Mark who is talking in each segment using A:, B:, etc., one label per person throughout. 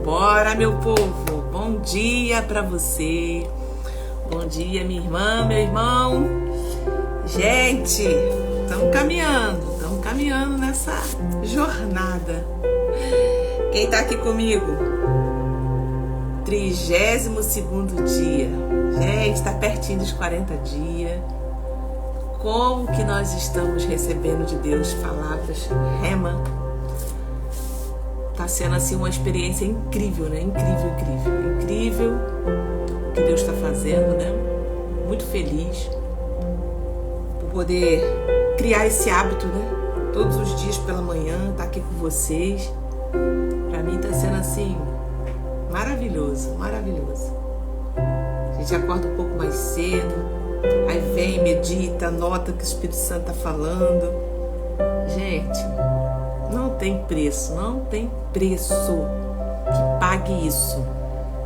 A: Bora, meu povo! Bom dia pra você! Bom dia, minha irmã, meu irmão! Gente, estamos caminhando nessa jornada. Quem tá aqui comigo? 32º dia. Gente, tá pertinho dos 40 dias. Como que nós estamos recebendo de Deus palavras rema? Tá sendo assim uma experiência incrível, né? Incrível o que Deus está fazendo, né? Muito feliz por poder criar esse hábito, né? Todos os dias pela manhã, tá aqui com vocês. Pra mim tá sendo assim maravilhoso. A gente acorda um pouco mais cedo, aí vem, medita, anota o que o Espírito Santo tá falando. Gente, não tem preço que pague isso.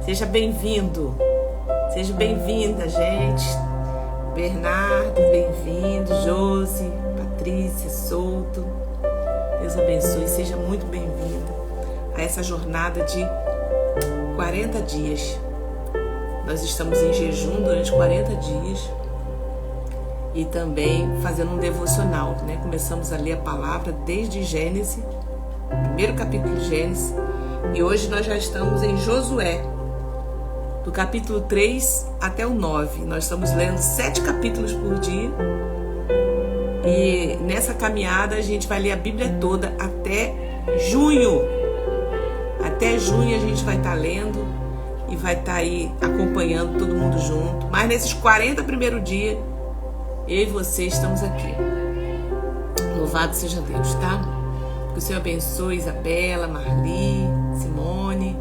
A: Seja bem-vindo, seja bem-vinda, gente. Bernardo, bem-vindo. Josi, Patrícia, Souto. Deus abençoe, seja muito bem-vindo a essa jornada de 40 dias. Nós estamos em jejum durante 40 dias e também fazendo um devocional, né? Começamos a ler a palavra desde Gênesis, primeiro capítulo de Gênesis, e hoje nós já estamos em Josué, do capítulo 3 até o 9. Nós estamos lendo 7 capítulos por dia e nessa caminhada a gente vai ler a Bíblia toda até junho. Até junho a gente vai estar lendo e vai estar aí acompanhando todo mundo junto. Mas nesses 40 primeiros dias, eu e você estamos aqui. Louvado seja Deus, tá? Que o Senhor abençoe Isabela, Marli, Simone,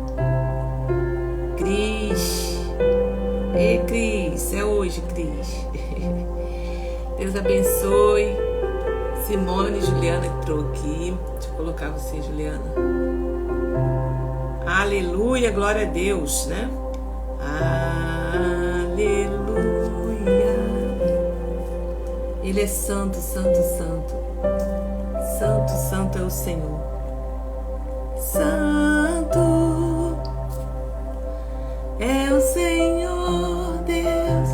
A: Cris. Ei, Cris, é hoje, Cris. Deus abençoe. Simone, Juliana entrou aqui. Deixa eu colocar você, Juliana. Aleluia, glória a Deus, né? Aleluia. Ele é santo. Santo é o Senhor. Santo é o Senhor Deus.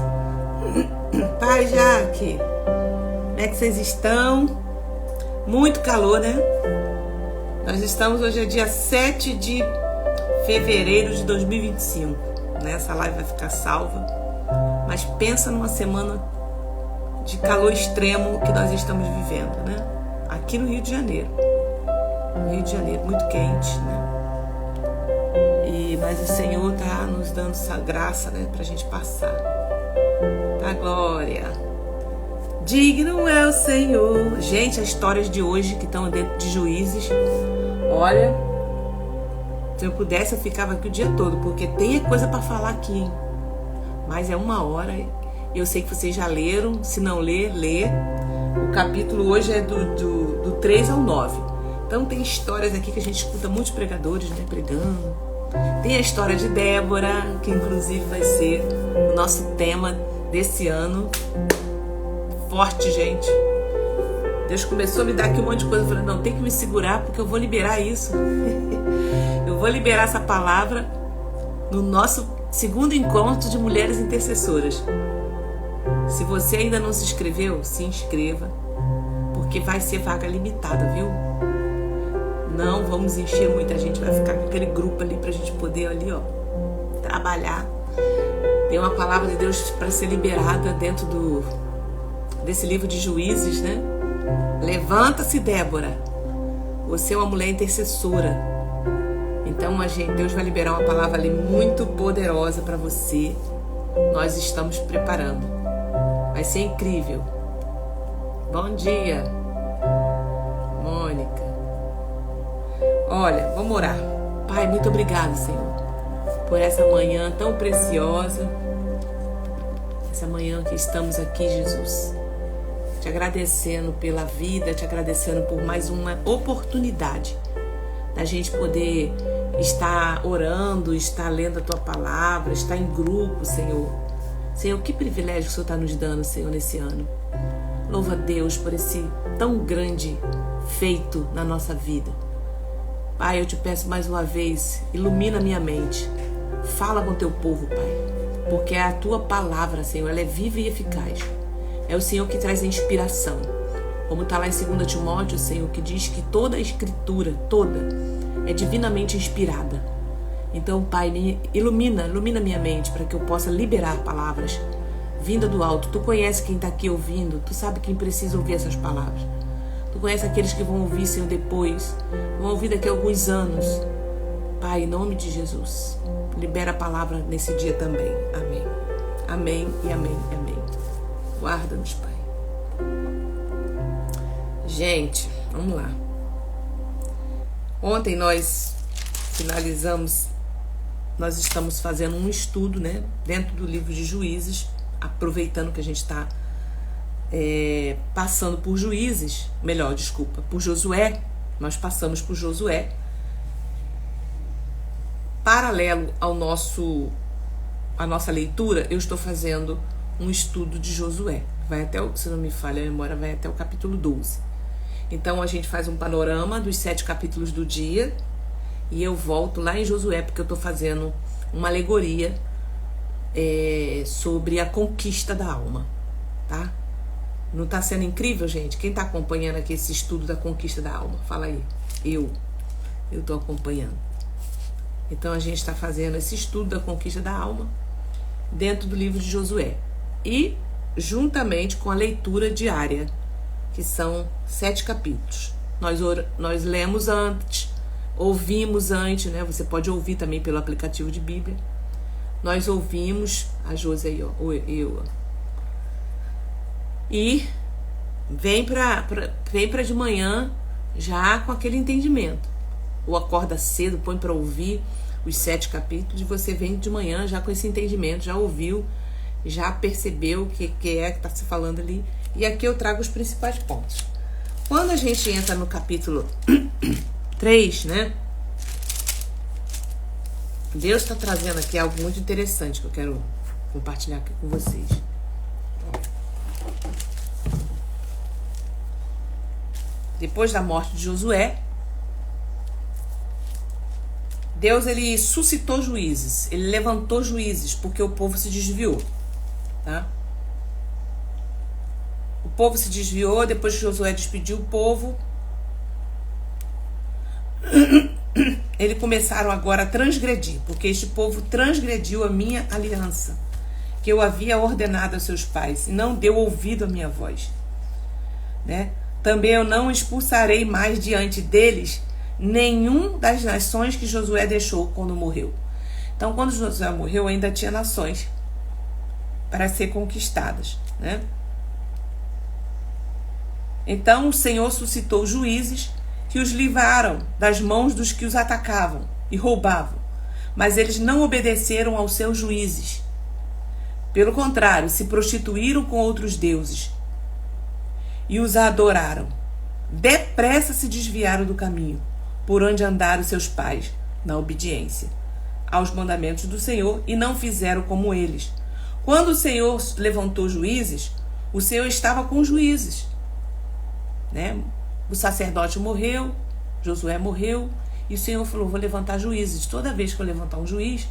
A: Pai Jaque, como é que vocês estão? Muito calor, né? Nós estamos hoje, é dia 7 de fevereiro de 2025. Né? Essa live vai ficar salva. Mas pensa numa semana de calor extremo que nós estamos vivendo, né? Aqui no Rio de Janeiro. No Rio de Janeiro, muito quente, né? Mas o Senhor tá nos dando essa graça, né? Pra gente passar. Tá, glória. Digno é o Senhor. Gente, as histórias de hoje que estão dentro de Juízes. Olha, se eu pudesse eu ficava aqui o dia todo, porque tem coisa pra falar aqui, hein? Mas é 1 hora. Eu sei que vocês já leram. Se não ler, lê. O capítulo hoje é do 3 ao 9. Então tem histórias aqui que a gente escuta muitos pregadores, né, pregando. Tem a história de Débora, que inclusive vai ser o nosso tema desse ano. Forte, gente. Deus começou a me dar aqui um monte de coisa. Eu falei, não, tem que me segurar porque eu vou liberar isso. Eu vou liberar essa palavra no nosso segundo encontro de mulheres intercessoras. Se você ainda não se inscreveu, se inscreva, porque vai ser vaga limitada, viu? Não vamos encher muita gente, vai ficar com aquele grupo ali pra gente poder ali, ó, trabalhar. Tem uma palavra de Deus para ser liberada dentro desse livro de Juízes, né? Levanta-se, Débora. Você é uma mulher intercessora. Então, Deus vai liberar uma palavra ali muito poderosa para você. Nós estamos preparando. Vai ser incrível. Bom dia, Mônica. Olha, vamos orar. Pai, muito obrigado, Senhor, por essa manhã tão preciosa. Essa manhã que estamos aqui, Jesus. Te agradecendo pela vida, te agradecendo por mais uma oportunidade da gente poder estar orando, estar lendo a Tua palavra, estar em grupo, Senhor. Senhor, que privilégio que o Senhor está nos dando, Senhor, nesse ano. Louva a Deus por esse tão grande feito na nossa vida. Pai, eu te peço mais uma vez, ilumina minha mente. Fala com teu povo, Pai. Porque é a tua palavra, Senhor, ela é viva e eficaz. É o Senhor que traz a inspiração. Como está lá em 2 Timóteo, Senhor, que diz que toda a escritura, toda, é divinamente inspirada. Então, Pai, ilumina minha mente para que eu possa liberar palavras vinda do alto. Tu conhece quem está aqui ouvindo, tu sabe quem precisa ouvir essas palavras. Tu conhece aqueles que vão ouvir, Senhor, depois, vão ouvir daqui a alguns anos. Pai, em nome de Jesus, libera a palavra nesse dia também. Amém. Amém e amém e amém. Guarda-nos, Pai. Gente, vamos lá. Ontem nós finalizamos, nós estamos fazendo um estudo, né, dentro do livro de Juízes, aproveitando que a gente está passando por Juízes, por Josué. Nós passamos por Josué. Paralelo à nossa leitura, eu estou fazendo um estudo de Josué. Vai até, se não me falha a memória, vai até o capítulo 12. Então a gente faz um panorama dos 7 capítulos do dia e eu volto lá em Josué, porque eu estou fazendo uma alegoria sobre a conquista da alma, tá? Não está sendo incrível, gente? Quem está acompanhando aqui esse estudo da conquista da alma? Fala aí. Eu estou acompanhando. Então a gente está fazendo esse estudo da conquista da alma dentro do livro de Josué. E juntamente com a leitura diária, que são 7 capítulos. Nós lemos antes, ouvimos antes, né? Você pode ouvir também pelo aplicativo de Bíblia. Nós ouvimos, a Josi aí, ó, eu. E vem pra de manhã já com aquele entendimento. Ou acorda cedo, põe para ouvir os 7 capítulos e você vem de manhã já com esse entendimento, já ouviu, já percebeu o que é que está se falando ali. E aqui eu trago os principais pontos. Quando a gente entra no capítulo 3, né? Deus está trazendo aqui algo muito interessante que eu quero compartilhar aqui com vocês. Depois da morte de Josué, Deus, ele suscitou juízes, ele levantou juízes, porque o povo se desviou, tá? O povo se desviou, depois que Josué despediu o povo, eles começaram agora a transgredir, porque este povo transgrediu a minha aliança, que eu havia ordenado a seus pais, e não deu ouvido à minha voz, né? Também eu não expulsarei mais diante deles nenhum das nações que Josué deixou quando morreu. Então, quando Josué morreu, ainda tinha nações para ser conquistadas, né? Então, o Senhor suscitou juízes que os livraram das mãos dos que os atacavam e roubavam, mas eles não obedeceram aos seus juízes. Pelo contrário, se prostituíram com outros deuses e os adoraram. Depressa se desviaram do caminho por onde andaram seus pais, na obediência aos mandamentos do Senhor, e não fizeram como eles. Quando o Senhor levantou juízes, o Senhor estava com os juízes, né? O sacerdote morreu, Josué morreu, e o Senhor falou: vou levantar juízes. Toda vez que eu levantar um juiz,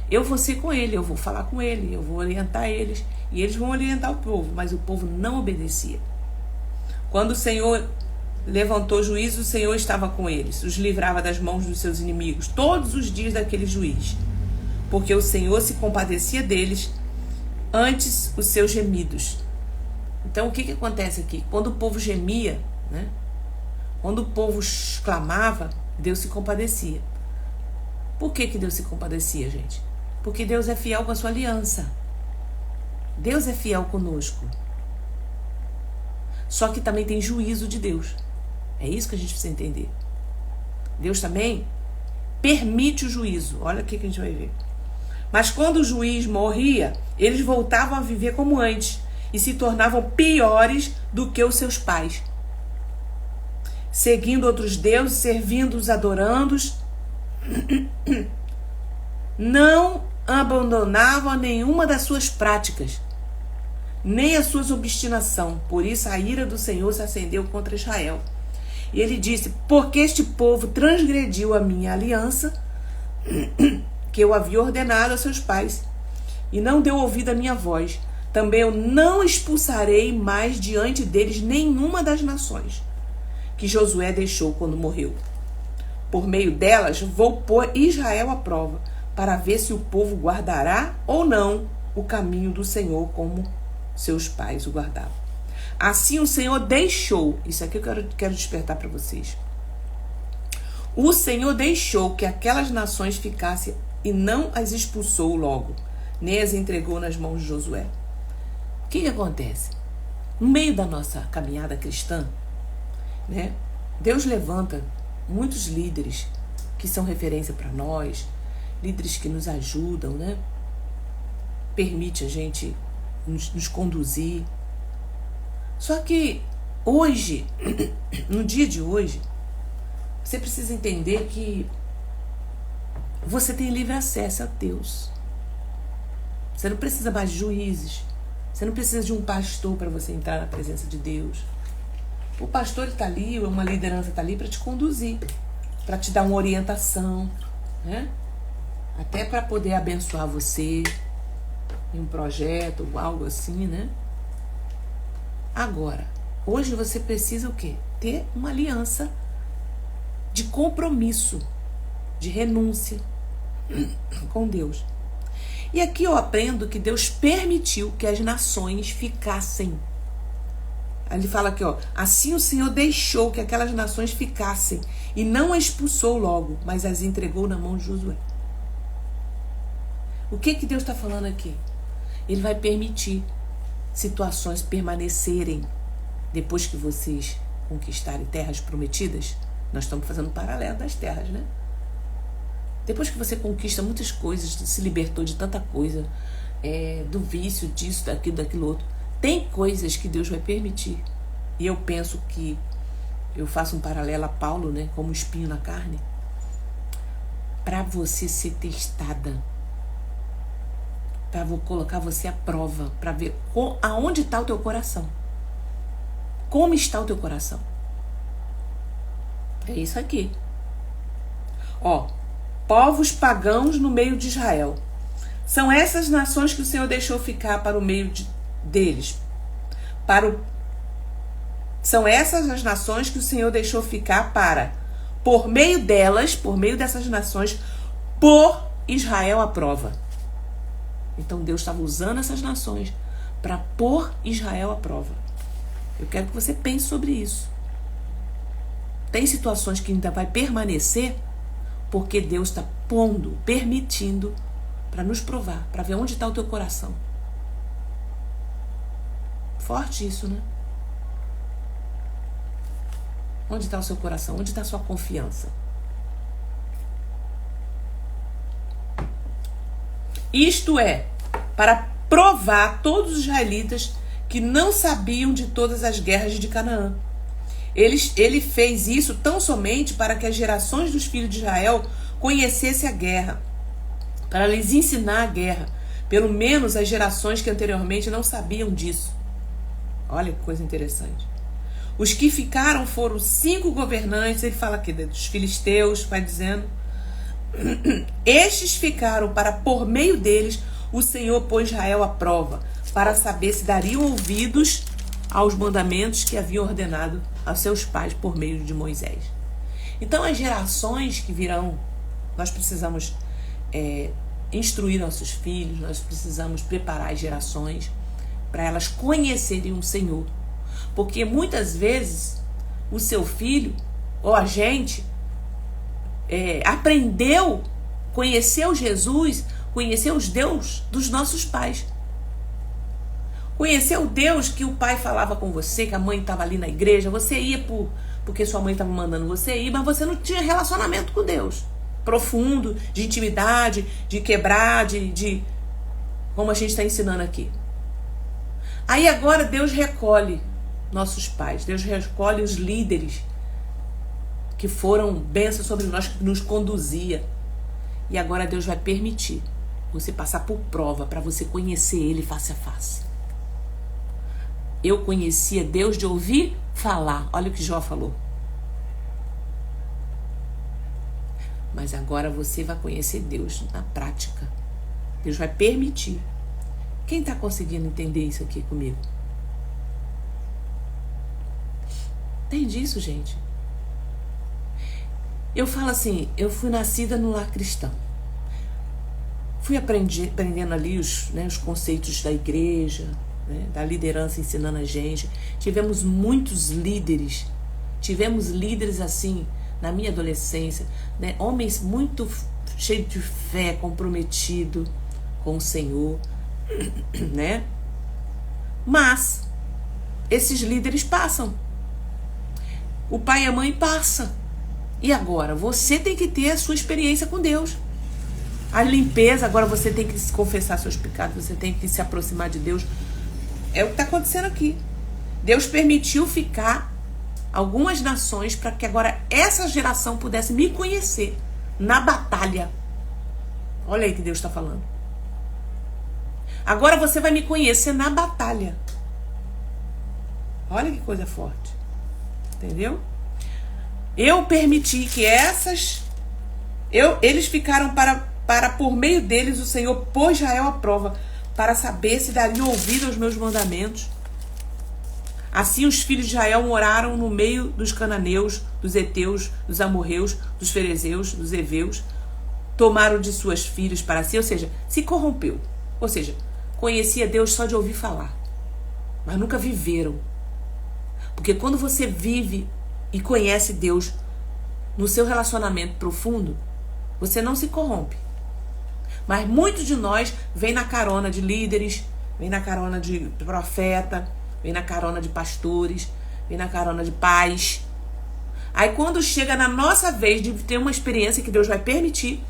A: eu vou ser com ele, eu vou falar com ele, eu vou orientar eles, e eles vão orientar o povo, mas o povo não obedecia. Quando o Senhor levantou juízes, o Senhor estava com eles, os livrava das mãos dos seus inimigos todos os dias daquele juiz, porque o Senhor se compadecia deles antes os seus gemidos. Então, o que acontece aqui? Quando o povo gemia, né? Quando o povo clamava, Deus se compadecia. Por que Deus se compadecia, gente? Porque Deus é fiel com a sua aliança. Deus é fiel conosco. Só que também tem juízo de Deus. É isso que a gente precisa entender. Deus também permite o juízo. Olha o que a gente vai ver. Mas quando o juiz morria, eles voltavam a viver como antes e se tornavam piores do que os seus pais, seguindo outros deuses, servindo-os, adorando-os. Não abandonavam nenhuma das suas práticas, nem as suas obstinação. Por isso a ira do Senhor se acendeu contra Israel. E ele disse: porque este povo transgrediu a minha aliança, que eu havia ordenado a seus pais, e não deu ouvido à minha voz, também eu não expulsarei mais diante deles nenhuma das nações que Josué deixou quando morreu. Por meio delas vou pôr Israel à prova, para ver se o povo guardará ou não o caminho do Senhor como seus pais o guardavam. Assim o Senhor deixou, isso aqui eu quero despertar para vocês. O Senhor deixou que aquelas nações ficassem e não as expulsou logo, nem as entregou nas mãos de Josué. O que acontece? No meio da nossa caminhada cristã, né, Deus levanta muitos líderes que são referência para nós, líderes que nos ajudam, né? Permite a gente nos conduzir. Só que hoje, no dia de hoje, você precisa entender que você tem livre acesso a Deus. Você não precisa mais de juízes. Você não precisa de um pastor para você entrar na presença de Deus. O pastor está ali, uma liderança está ali para te conduzir, para te dar uma orientação, né? Até para poder abençoar você em um projeto ou algo assim, né? Agora, hoje você precisa o quê? Ter uma aliança de compromisso, de renúncia com Deus. E aqui eu aprendo que Deus permitiu que as nações ficassem. Ele fala aqui, ó, assim o Senhor deixou que aquelas nações ficassem e não as expulsou logo, mas as entregou na mão de Josué. O que Deus está falando aqui? Ele vai permitir situações permanecerem depois que vocês conquistarem terras prometidas. Nós estamos fazendo um paralelo das terras, né? Depois que você conquista muitas coisas, se libertou de tanta coisa, do vício, disso, daquilo outro, tem coisas que Deus vai permitir. E eu penso que eu faço um paralelo a Paulo, né, como espinho na carne, para você ser testada, para colocar você à prova, para ver aonde está o teu coração, como está o teu coração. É isso aqui. Ó, povos pagãos no meio de Israel. São essas nações que o Senhor deixou ficar para o meio deles. São essas as nações que o Senhor deixou ficar para, por meio delas, por meio dessas nações, pôr Israel à prova. Então Deus estava usando essas nações para pôr Israel à prova. Eu quero que você pense sobre isso. Tem situações que ainda vai permanecer porque Deus está pondo, permitindo, para nos provar, para ver onde está o teu coração. Forte isso, né? Onde está o seu coração? Onde está a sua confiança? Isto é, para provar todos os israelitas que não sabiam de todas as guerras de Canaã. Ele fez isso tão somente para que as gerações dos filhos de Israel conhecessem a guerra, para lhes ensinar a guerra, pelo menos as gerações que anteriormente não sabiam disso. Olha que coisa interessante. Os que ficaram foram 5 governantes, ele fala aqui dos filisteus, vai dizendo. Estes ficaram para, por meio deles, o Senhor pôs Israel à prova, para saber se dariam ouvidos aos mandamentos que havia ordenado aos seus pais por meio de Moisés. Então, as gerações que virão, nós precisamos instruir nossos filhos, nós precisamos preparar as gerações para elas conhecerem o Senhor. Porque muitas vezes o seu filho ou a gente aprendeu, conheceu Jesus, conheceu os Deus dos nossos pais. Conheceu o Deus que o pai falava com você, que a mãe estava ali na igreja, você ia porque sua mãe estava mandando você ir, mas você não tinha relacionamento com Deus profundo, de intimidade, de quebrar, de como a gente está ensinando aqui. Aí agora Deus recolhe nossos pais, Deus recolhe os líderes que foram bênçãos sobre nós, que nos conduzia. E agora Deus vai permitir você passar por prova para você conhecer Ele face a face. Eu conhecia Deus de ouvir falar. Olha o que Jó falou. Mas agora você vai conhecer Deus na prática. Deus vai permitir. Quem está conseguindo entender isso aqui comigo? Entende isso, gente? Eu falo assim, eu fui nascida no lar cristão. Fui aprendendo ali os conceitos da igreja, né, da liderança ensinando a gente. Tivemos muitos líderes. Tivemos líderes assim, na minha adolescência, né, homens muito cheios de fé, comprometidos com o Senhor, né? Mas esses líderes passam. O pai e a mãe passam. E agora? Você tem que ter a sua experiência com Deus. A limpeza, agora você tem que se confessar seus pecados, você tem que se aproximar de Deus. É o que está acontecendo aqui. Deus permitiu ficar algumas nações para que agora essa geração pudesse me conhecer na batalha. Olha aí que Deus está falando. Agora você vai me conhecer na batalha. Olha que coisa forte. Entendeu? Eu permiti que eles ficaram para por meio deles o Senhor pôs Israel à prova, para saber se dariam ouvido aos meus mandamentos. Assim os filhos de Israel moraram no meio dos cananeus, dos heteus, dos amorreus, dos ferezeus, dos heveus, tomaram de suas filhas para si, ou seja, se corrompeu. Ou seja, conhecia Deus só de ouvir falar, mas nunca viveram. Porque quando você vive e conhece Deus no seu relacionamento profundo, você não se corrompe. Mas muitos de nós vêm na carona de líderes, vêm na carona de profeta, vêm na carona de pastores, vêm na carona de pais. Aí quando chega na nossa vez de ter uma experiência que Deus vai permitir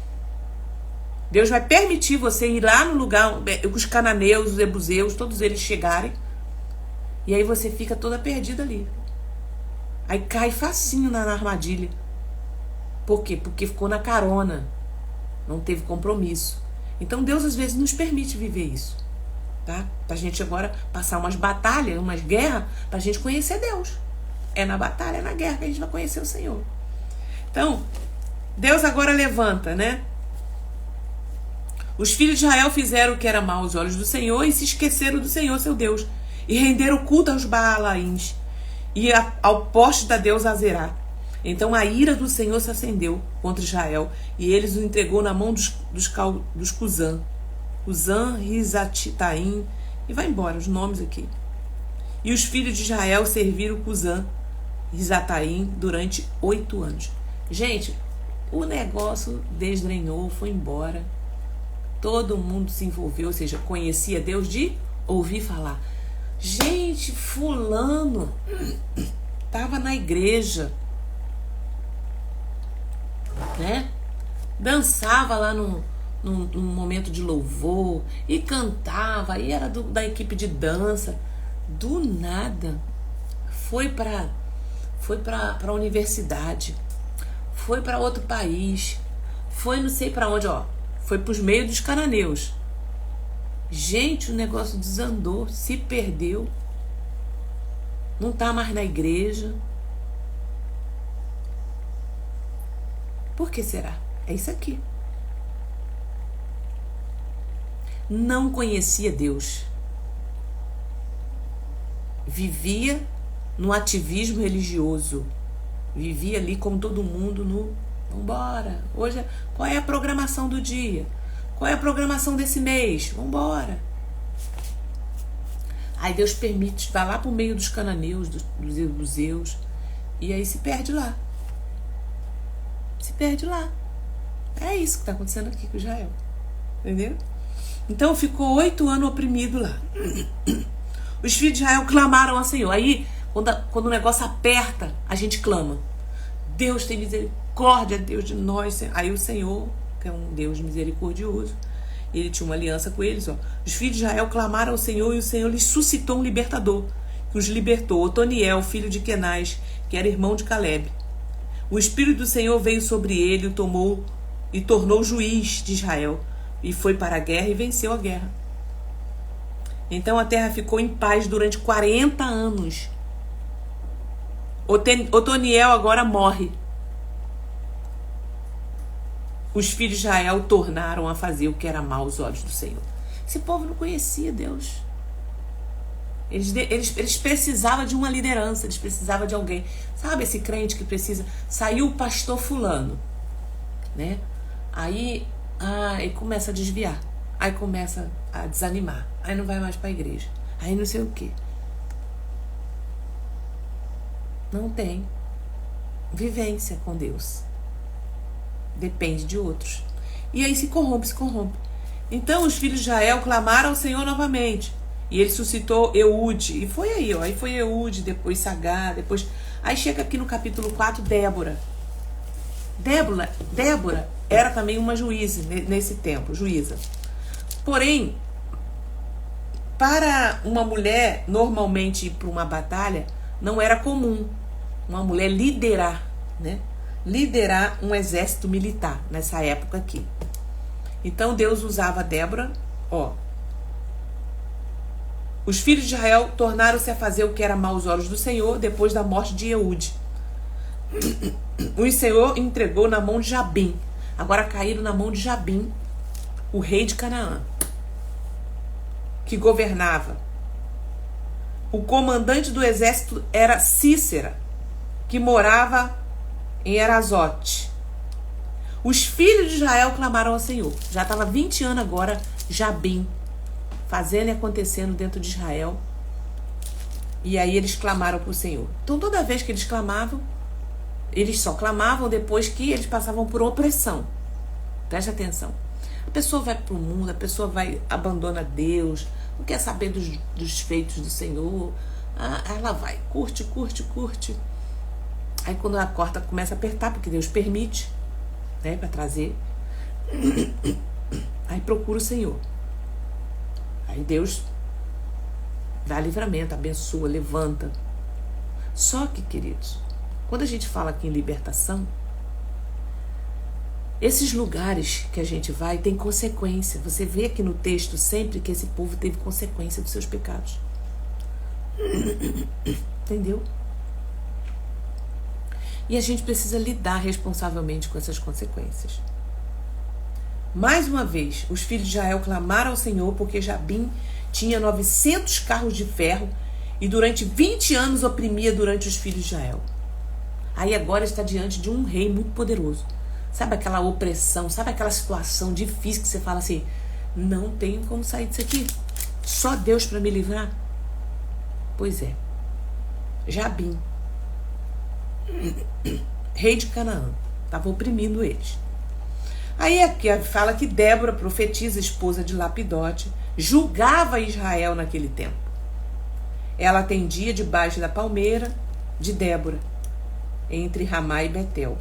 A: você ir lá no lugar, os cananeus, os ebuseus, todos eles chegarem, e aí você fica toda perdida ali. Aí cai facinho na armadilha. Por quê? Porque ficou na carona. Não teve compromisso. Então Deus às vezes nos permite viver isso. Tá? Pra gente agora passar umas batalhas, umas guerras, pra gente conhecer Deus. É na batalha, é na guerra que a gente vai conhecer o Senhor. Então, Deus agora levanta, né? Os filhos de Israel fizeram o que era mal aos olhos do Senhor e se esqueceram do Senhor, seu Deus, e renderam culto aos Baalaíns e ao poste da deusa Azerá. Então a ira do Senhor se acendeu contra Israel e eles o entregou na mão dos Cusã, Risatitaim, e vai embora os nomes aqui. E os filhos de Israel serviram Cusã, Risataim durante 8 anos. Gente, o negócio desdrenhou, foi embora. Todo mundo se envolveu, ou seja, conhecia Deus de ouvir falar. Gente, fulano estava na igreja, né? Dançava lá num momento de louvor e cantava, e era da equipe de dança. Do nada foi para a universidade, foi para outro país, foi não sei para onde, ó, foi para os meios dos cananeus. Gente, o negócio desandou, se perdeu, não está mais na igreja. Por que será? É isso aqui. Não conhecia Deus. Vivia no ativismo religioso. Vivia ali como todo mundo no vambora. Hoje, qual é a programação do dia? Qual é a programação desse mês? Vambora. Aí Deus permite, vai lá pro meio dos cananeus, dos ebuseus, e aí se perde lá. Se perde lá. É isso que está acontecendo aqui com Israel. Entendeu? Então ficou 8 anos oprimido lá. Os filhos de Israel clamaram ao Senhor. Aí, quando o negócio aperta, a gente clama. Deus tem misericórdia, Deus de nós. Aí o Senhor, que é um Deus misericordioso, ele tinha uma aliança com eles. Ó. Os filhos de Israel clamaram ao Senhor e o Senhor lhes suscitou um libertador, que os libertou. Otoniel, filho de Kenaz, que era irmão de Caleb. O Espírito do Senhor veio sobre ele, o tomou e tornou juiz de Israel. E foi para a guerra e venceu a guerra. Então a terra ficou em paz durante 40 anos. Otoniel agora morre. os filhos de Israel tornaram a fazer o que era mal aos olhos do Senhor. Esse povo não conhecia Deus. Eles precisavam de uma liderança, eles precisavam de alguém. Sabe esse crente que precisa? Saiu o pastor fulano, né? Aí começa a desviar. Aí começa a desanimar. Aí não vai mais para a igreja. Aí não sei o quê. Não tem vivência com Deus. Depende de outros. E aí se corrompe. Então os filhos de Israel clamaram ao Senhor novamente. E ele suscitou Eude. E foi aí, ó. Aí foi Eude, depois Sagá, depois... Aí chega aqui no capítulo 4, Débora. Débora era também uma juíza nesse tempo, juíza. Porém, para uma mulher normalmente ir para uma batalha, não era comum uma mulher liderar, né? Liderar um exército militar nessa época aqui. Então Deus usava Débora, ó. Os filhos de Israel tornaram-se a fazer o que era mal aos olhos do Senhor depois da morte de Eude. O Senhor entregou na mão de Jabim. Agora caíram na mão de Jabim, o rei de Canaã, que governava. O comandante do exército era Cícera, que morava em Erazote. Os filhos de Israel clamaram ao Senhor. Já estava 20 anos agora, Jabim, fazendo e acontecendo dentro de Israel. E aí eles clamaram para o Senhor. Então toda vez que eles clamavam, eles só clamavam depois que eles passavam por opressão. Preste atenção. A pessoa vai para o mundo, a pessoa abandona Deus, não quer saber dos feitos do Senhor. Ela vai, curte. Aí quando a corda começa a apertar, porque Deus permite, né, para trazer, aí procura o Senhor. Aí Deus dá livramento, abençoa, levanta. Só que, queridos, quando a gente fala aqui em libertação, esses lugares que a gente vai tem consequência. Você vê aqui no texto sempre que esse povo teve consequência dos seus pecados. Entendeu? E a gente precisa lidar responsavelmente com essas consequências. Mais uma vez, os filhos de Israel clamaram ao Senhor porque Jabim tinha 900 carros de ferro e durante 20 anos oprimia durante os filhos de Israel. Aí agora está diante de um rei muito poderoso. Sabe aquela opressão, sabe aquela situação difícil que você fala assim, não tenho como sair disso aqui, só Deus para me livrar? Pois é, Jabim, rei de Canaã, estava oprimindo eles. Aí aqui fala que Débora, profetisa, esposa de Lapidote, julgava Israel naquele tempo. Ela atendia debaixo da palmeira de Débora, entre Ramá e Betel.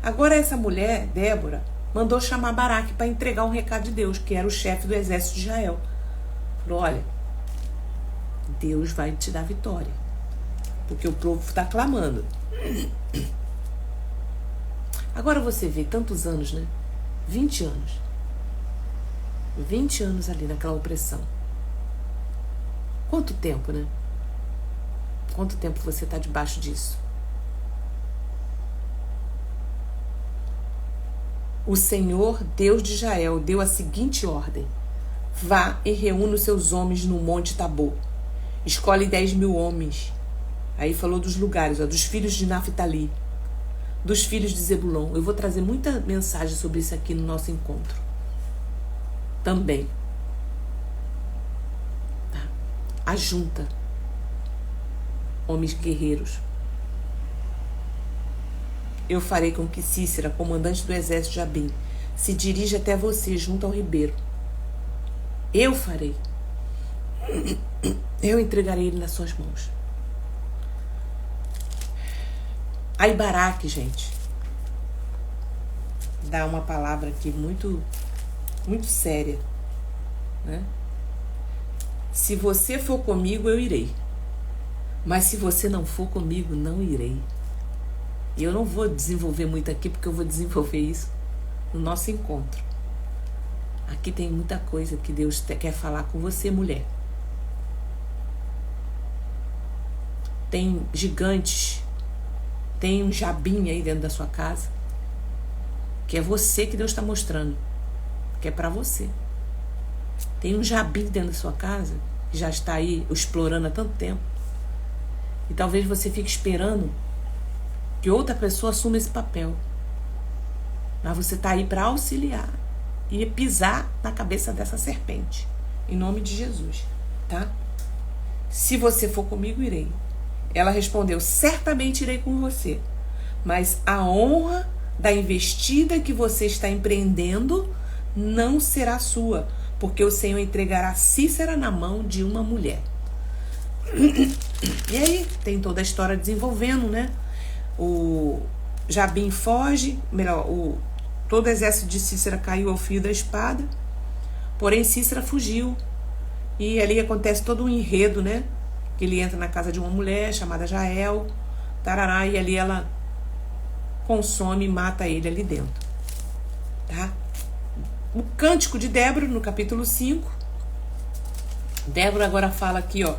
A: Agora essa mulher, Débora, mandou chamar Baraque para entregar um recado de Deus, que era o chefe do exército de Israel. Falou, olha, Deus vai te dar vitória, porque o povo está clamando. Agora você vê tantos anos, né? 20 anos. 20 anos ali naquela opressão. Quanto tempo, né? Quanto tempo você está debaixo disso? O Senhor, Deus de Israel, deu a seguinte ordem: vá e reúna os seus homens no Monte Tabor. Escolhe 10.000 homens. Aí falou dos lugares, ó, dos filhos de Naftali, dos filhos de Zebulon. Eu vou trazer muita mensagem sobre isso aqui no nosso encontro também. Tá? Ajunta homens guerreiros. Eu farei com que Cícera, comandante do exército de Jabim, se dirija até você junto ao ribeiro. Eu farei. Eu entregarei ele nas suas mãos. Aí Baraque, gente, dá uma palavra aqui muito séria, né? Se você for comigo, eu irei. Mas se você não for comigo, não irei. E eu não vou desenvolver muito aqui, porque eu vou desenvolver isso no nosso encontro. Aqui tem muita coisa que Deus quer falar com você, mulher. Tem gigantes, tem um Jabim aí dentro da sua casa, que é você que Deus está mostrando, que é para você. Tem um Jabim dentro da sua casa, que já está aí explorando há tanto tempo, e talvez você fique esperando que outra pessoa assuma esse papel. Mas você está aí para auxiliar e pisar na cabeça dessa serpente, em nome de Jesus, tá? Se você for comigo, irei. Ela respondeu, certamente irei com você, mas a honra da investida que você está empreendendo não será sua, porque o Senhor entregará Cícera na mão de uma mulher. E aí tem toda a história desenvolvendo, né? O Jabim foge, todo o exército de Cícera caiu ao fio da espada, porém Cícera fugiu, e ali acontece todo um enredo, né? Que ele entra na casa de uma mulher chamada Jael, tarará, e ali ela consome e mata ele ali dentro, tá? O cântico de Débora, no capítulo 5, Débora agora fala aqui, ó,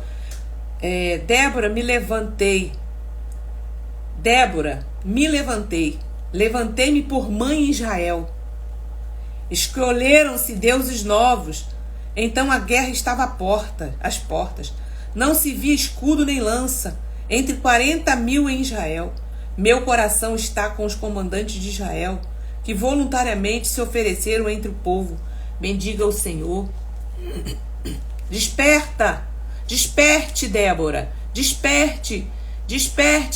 A: Débora, me levantei, levantei-me por mãe em Israel, escolheram-se deuses novos, então a guerra estava às portas, não se via escudo nem lança, entre 40.000 em Israel. Meu coração está com os comandantes de Israel, que voluntariamente se ofereceram entre o povo. Bendiga o Senhor. Desperta, desperte, Débora, desperte,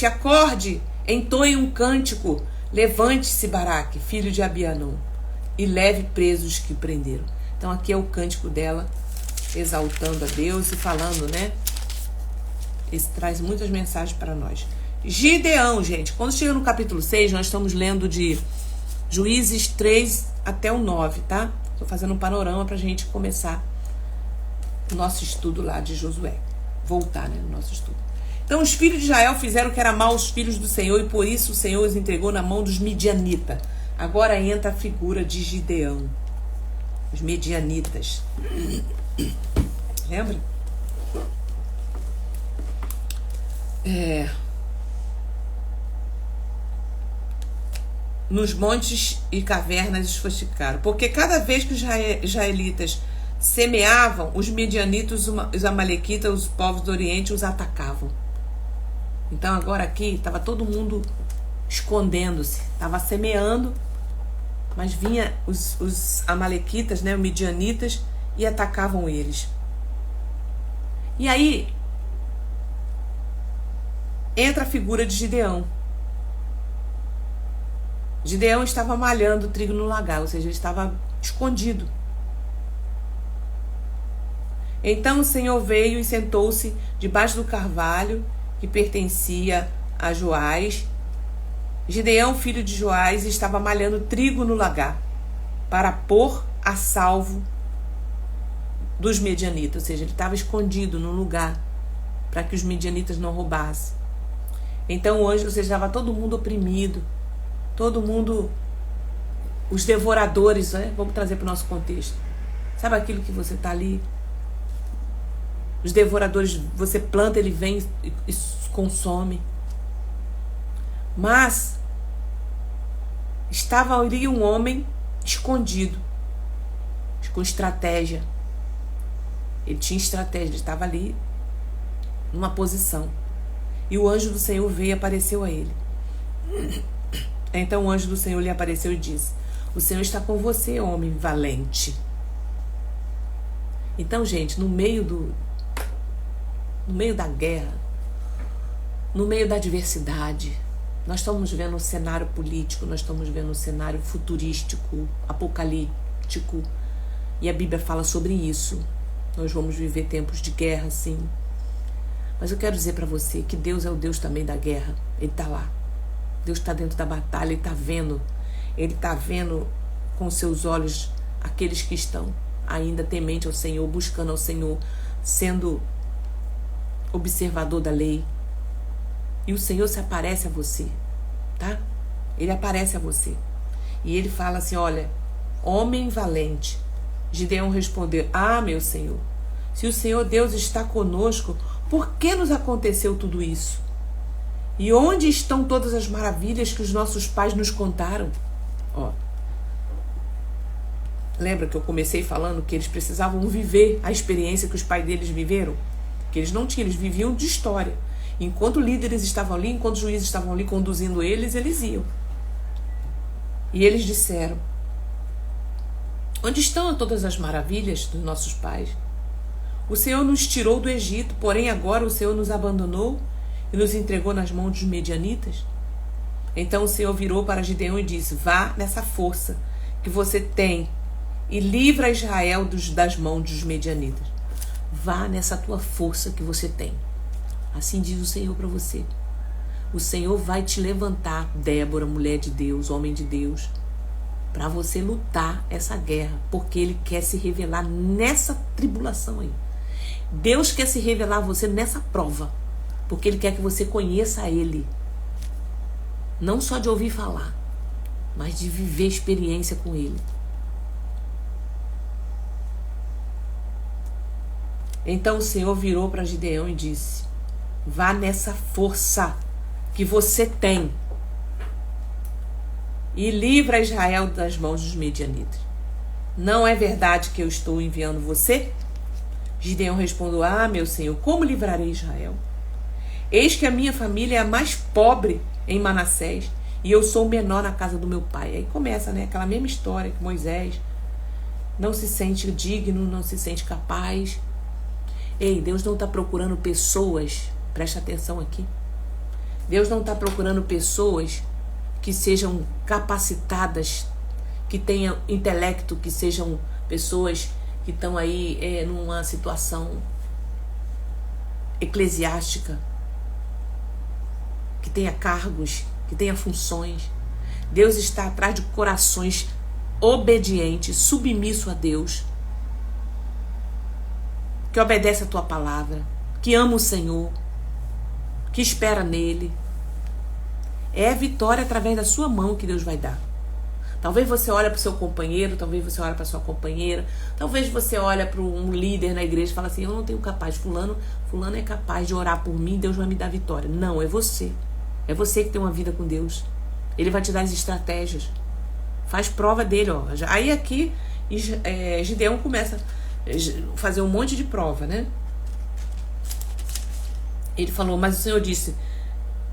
A: acorde, entoie um cântico. Levante-se, Baraque, filho de Abianão, e leve presos os que prenderam. Então aqui é o cântico dela, exaltando a Deus e falando, né? Isso traz muitas mensagens para nós. Gideão, gente, quando chega no capítulo 6, nós estamos lendo de Juízes 3 até o 9, tá? Estou fazendo um panorama para a gente começar o nosso estudo lá de Josué. Voltar, né, no nosso estudo. Então, os filhos de Israel fizeram o que era mal aos filhos do Senhor, e por isso o Senhor os entregou na mão dos midianitas. Agora entra a figura de Gideão. Os midianitas. Lembra? Nos montes e cavernas os fortificaram, porque cada vez que os israelitas semeavam, os midianitas, os amalequitas, os povos do Oriente os atacavam. Então agora aqui estava todo mundo escondendo-se, estava semeando, mas vinha os amalequitas, né, os midianitas, e atacavam eles. E aí entra a figura de Gideão. Gideão estava malhando trigo no lagar, ou seja, ele estava escondido. Então o Senhor veio e sentou-se debaixo do carvalho que pertencia a Joás. Gideão, filho de Joás, estava malhando trigo no lagar para pôr a salvo dos medianitas, ou seja, ele estava escondido num lugar para que os medianitas não roubassem. Então o anjo, ou seja, estava todo mundo oprimido, todo mundo, os devoradores, né? Vamos trazer para o nosso contexto. Sabe aquilo que você está ali? Os devoradores, você planta, ele vem e consome. Mas estava ali um homem escondido, com estratégia. Ele tinha estratégia, ele estava ali numa posição. E o anjo do Senhor veio e apareceu a ele. Então o anjo do Senhor lhe apareceu e disse: o Senhor está com você, homem valente. Então, gente, no meio da guerra, no meio da adversidade, nós estamos vendo um cenário político, nós estamos vendo um cenário futurístico, apocalíptico, e a Bíblia fala sobre isso. Nós vamos viver tempos de guerra, sim. Mas eu quero dizer para você que Deus é o Deus também da guerra. Ele está lá. Deus está dentro da batalha, Ele está vendo. Ele está vendo com seus olhos aqueles que estão ainda temente ao Senhor, buscando ao Senhor, sendo observador da lei. E o Senhor se aparece a você, tá? Ele aparece a você. E Ele fala assim: olha, homem valente. Gideão respondeu: ah, meu Senhor, se o Senhor Deus está conosco, por que nos aconteceu tudo isso? E onde estão todas as maravilhas que os nossos pais nos contaram? Ó, Lembra que eu comecei falando que eles precisavam viver a experiência que os pais deles viveram? Que eles não tinham, eles viviam de história. Enquanto líderes estavam ali, enquanto juízes estavam ali conduzindo eles iam. E eles disseram: onde estão todas as maravilhas dos nossos pais? O Senhor nos tirou do Egito, porém agora o Senhor nos abandonou e nos entregou nas mãos dos medianitas. Então o Senhor virou para Gideão e disse: vá nessa força que você tem e livra Israel das mãos dos medianitas. Vá nessa tua força que você tem. Assim diz o Senhor para você. O Senhor vai te levantar, Débora, mulher de Deus, homem de Deus, para você lutar essa guerra, porque Ele quer se revelar nessa tribulação aí. Deus quer se revelar a você nessa prova, porque Ele quer que você conheça Ele. Não só de ouvir falar, mas de viver experiência com Ele. Então o Senhor virou para Gideão e disse: vá nessa força que você tem e livra Israel das mãos dos medianitas. Não é verdade que eu estou enviando você? Gideão respondeu: ah, meu Senhor, como livrarei Israel? Eis que a minha família é a mais pobre em Manassés e eu sou o menor na casa do meu pai. Aí começa, né, aquela mesma história que Moisés não se sente digno, não se sente capaz. Ei, Deus não está procurando pessoas, presta atenção aqui. Deus não está procurando pessoas que sejam capacitadas, que tenham intelecto, que sejam pessoas que estão aí numa situação eclesiástica, que tenha cargos, que tenha funções. Deus está atrás de corações obedientes, submissos a Deus, que obedece a tua palavra, que ama o Senhor, que espera nele. É a vitória através da sua mão que Deus vai dar. Talvez você olhe para o seu companheiro, talvez você olhe para a sua companheira, talvez você olhe para um líder na igreja e fala assim: eu não tenho capaz, fulano é capaz de orar por mim, Deus vai me dar vitória. Não, é você. É você que tem uma vida com Deus. Ele vai te dar as estratégias. Faz prova dele, ó. Aí aqui Gideão começa a fazer um monte de prova, né? Ele falou: mas o Senhor disse: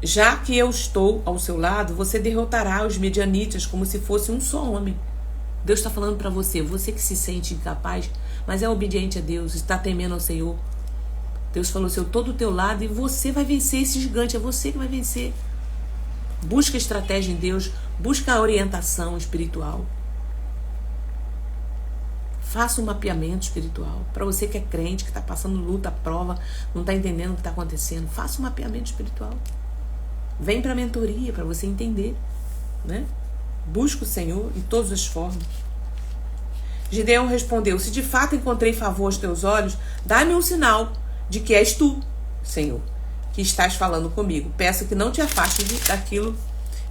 A: já que eu estou ao seu lado, você derrotará os medianitas como se fosse um só homem. Deus está falando para você, você que se sente incapaz, mas é obediente a Deus, está temendo ao Senhor. Deus falou: eu estou do teu lado e você vai vencer esse gigante, é você que vai vencer. Busca estratégia em Deus, busca a orientação espiritual. Faça um mapeamento espiritual. Para você que é crente, que está passando luta, prova, não está entendendo o que está acontecendo, faça um mapeamento espiritual. Vem para a mentoria para você entender, né? Busca o Senhor em todas as formas. Gideão respondeu: se de fato encontrei favor aos teus olhos, dá-me um sinal de que és tu, Senhor, que estás falando comigo. Peço que não te afastes daquilo,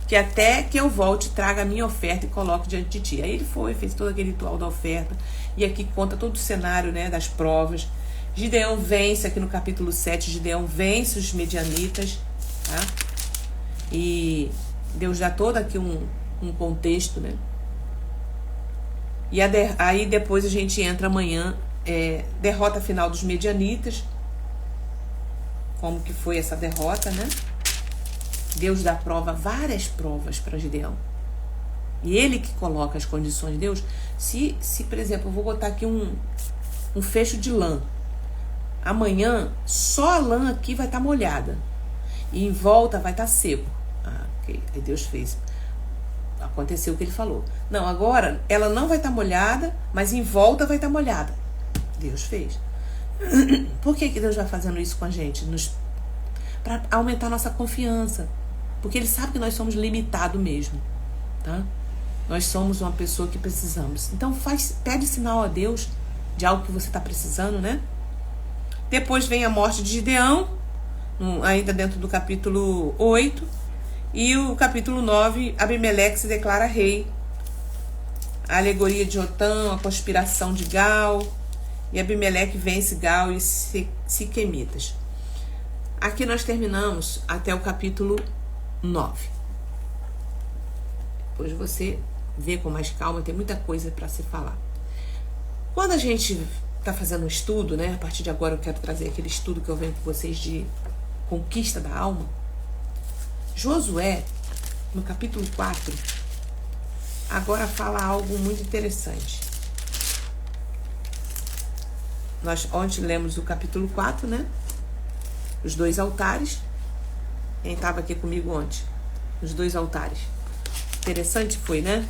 A: que até que eu volte, traga a minha oferta e coloque diante de ti. Aí ele fez todo aquele ritual da oferta, e aqui conta todo o cenário, né, das provas. Gideão vence, aqui no capítulo 7, Gideão vence os medianitas, tá? E Deus dá todo aqui um contexto, né? E aí depois a gente entra amanhã, derrota final dos medianitas. Como que foi essa derrota, né? Deus dá várias provas para Gideão. E ele que coloca as condições de Deus. Se por exemplo, eu vou botar aqui um fecho de lã. Amanhã, só a lã aqui vai estar molhada. E em volta vai estar seco. Ok. Aí Deus fez. Aconteceu o que ele falou. Não, agora ela não vai estar molhada, mas em volta vai estar molhada. Deus fez. Por que Deus vai fazendo isso com a gente? Para aumentar nossa confiança. Porque Ele sabe que nós somos limitados mesmo. Tá? Nós somos uma pessoa que precisamos. Então pede sinal a Deus de algo que você está precisando, né? Depois vem a morte de Gideão, ainda dentro do capítulo 8. E o capítulo 9, Abimeleque se declara rei. A alegoria de Jotão, a conspiração de Gal. E Abimeleque vence Gal e Siquemitas. Aqui nós terminamos até o capítulo 9. Depois você vê com mais calma, tem muita coisa para se falar. Quando a gente está fazendo um estudo, né? A partir de agora eu quero trazer aquele estudo que eu venho com vocês de conquista da alma. Josué, no capítulo 4, agora fala algo muito interessante. Nós ontem lemos o capítulo 4, né? Os 2 altares. Quem estava aqui comigo ontem? Os 2 altares. Interessante foi, né?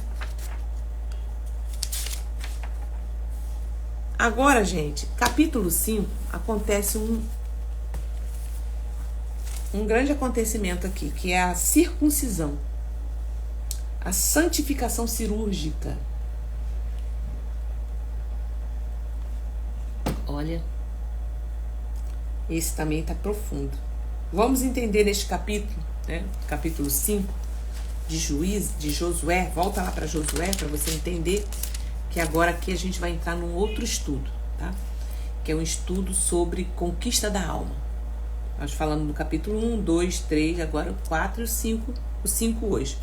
A: Agora, gente, capítulo 5, acontece um grande acontecimento aqui, que é a circuncisão. A santificação cirúrgica. Olha, esse também está profundo. Vamos entender neste capítulo, né? Capítulo 5 de Josué. Volta lá para Josué para você entender que agora aqui a gente vai entrar num outro estudo, tá? Que é um estudo sobre conquista da alma. Nós falamos no capítulo 1, 2, 3, agora o 4 e o 5, o 5 hoje.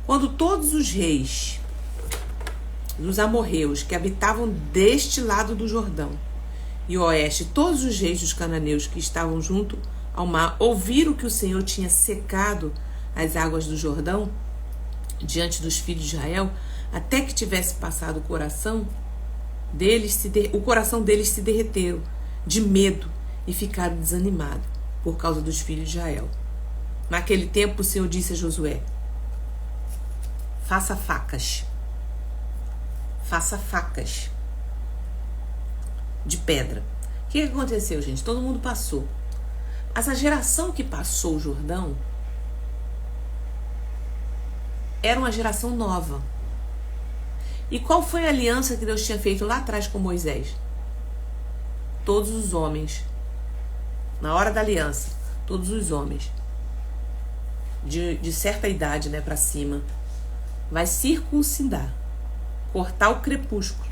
A: Quando todos os reis dos amorreus que habitavam deste lado do Jordão e oeste, todos os reis dos cananeus que estavam junto ao mar, ouviram que o Senhor tinha secado as águas do Jordão diante dos filhos de Israel, até que tivesse passado o coração deles se derreteram de medo e ficaram desanimados por causa dos filhos de Israel. Naquele tempo o Senhor disse a Josué: faça facas de pedra. O que aconteceu, gente? Todo mundo passou. Essa geração que passou o Jordão era uma geração nova. E qual foi a aliança que Deus tinha feito lá atrás com Moisés? Todos os homens, na hora da aliança, todos os homens de certa idade, né, para cima, vai circuncidar, cortar o crepúsculo.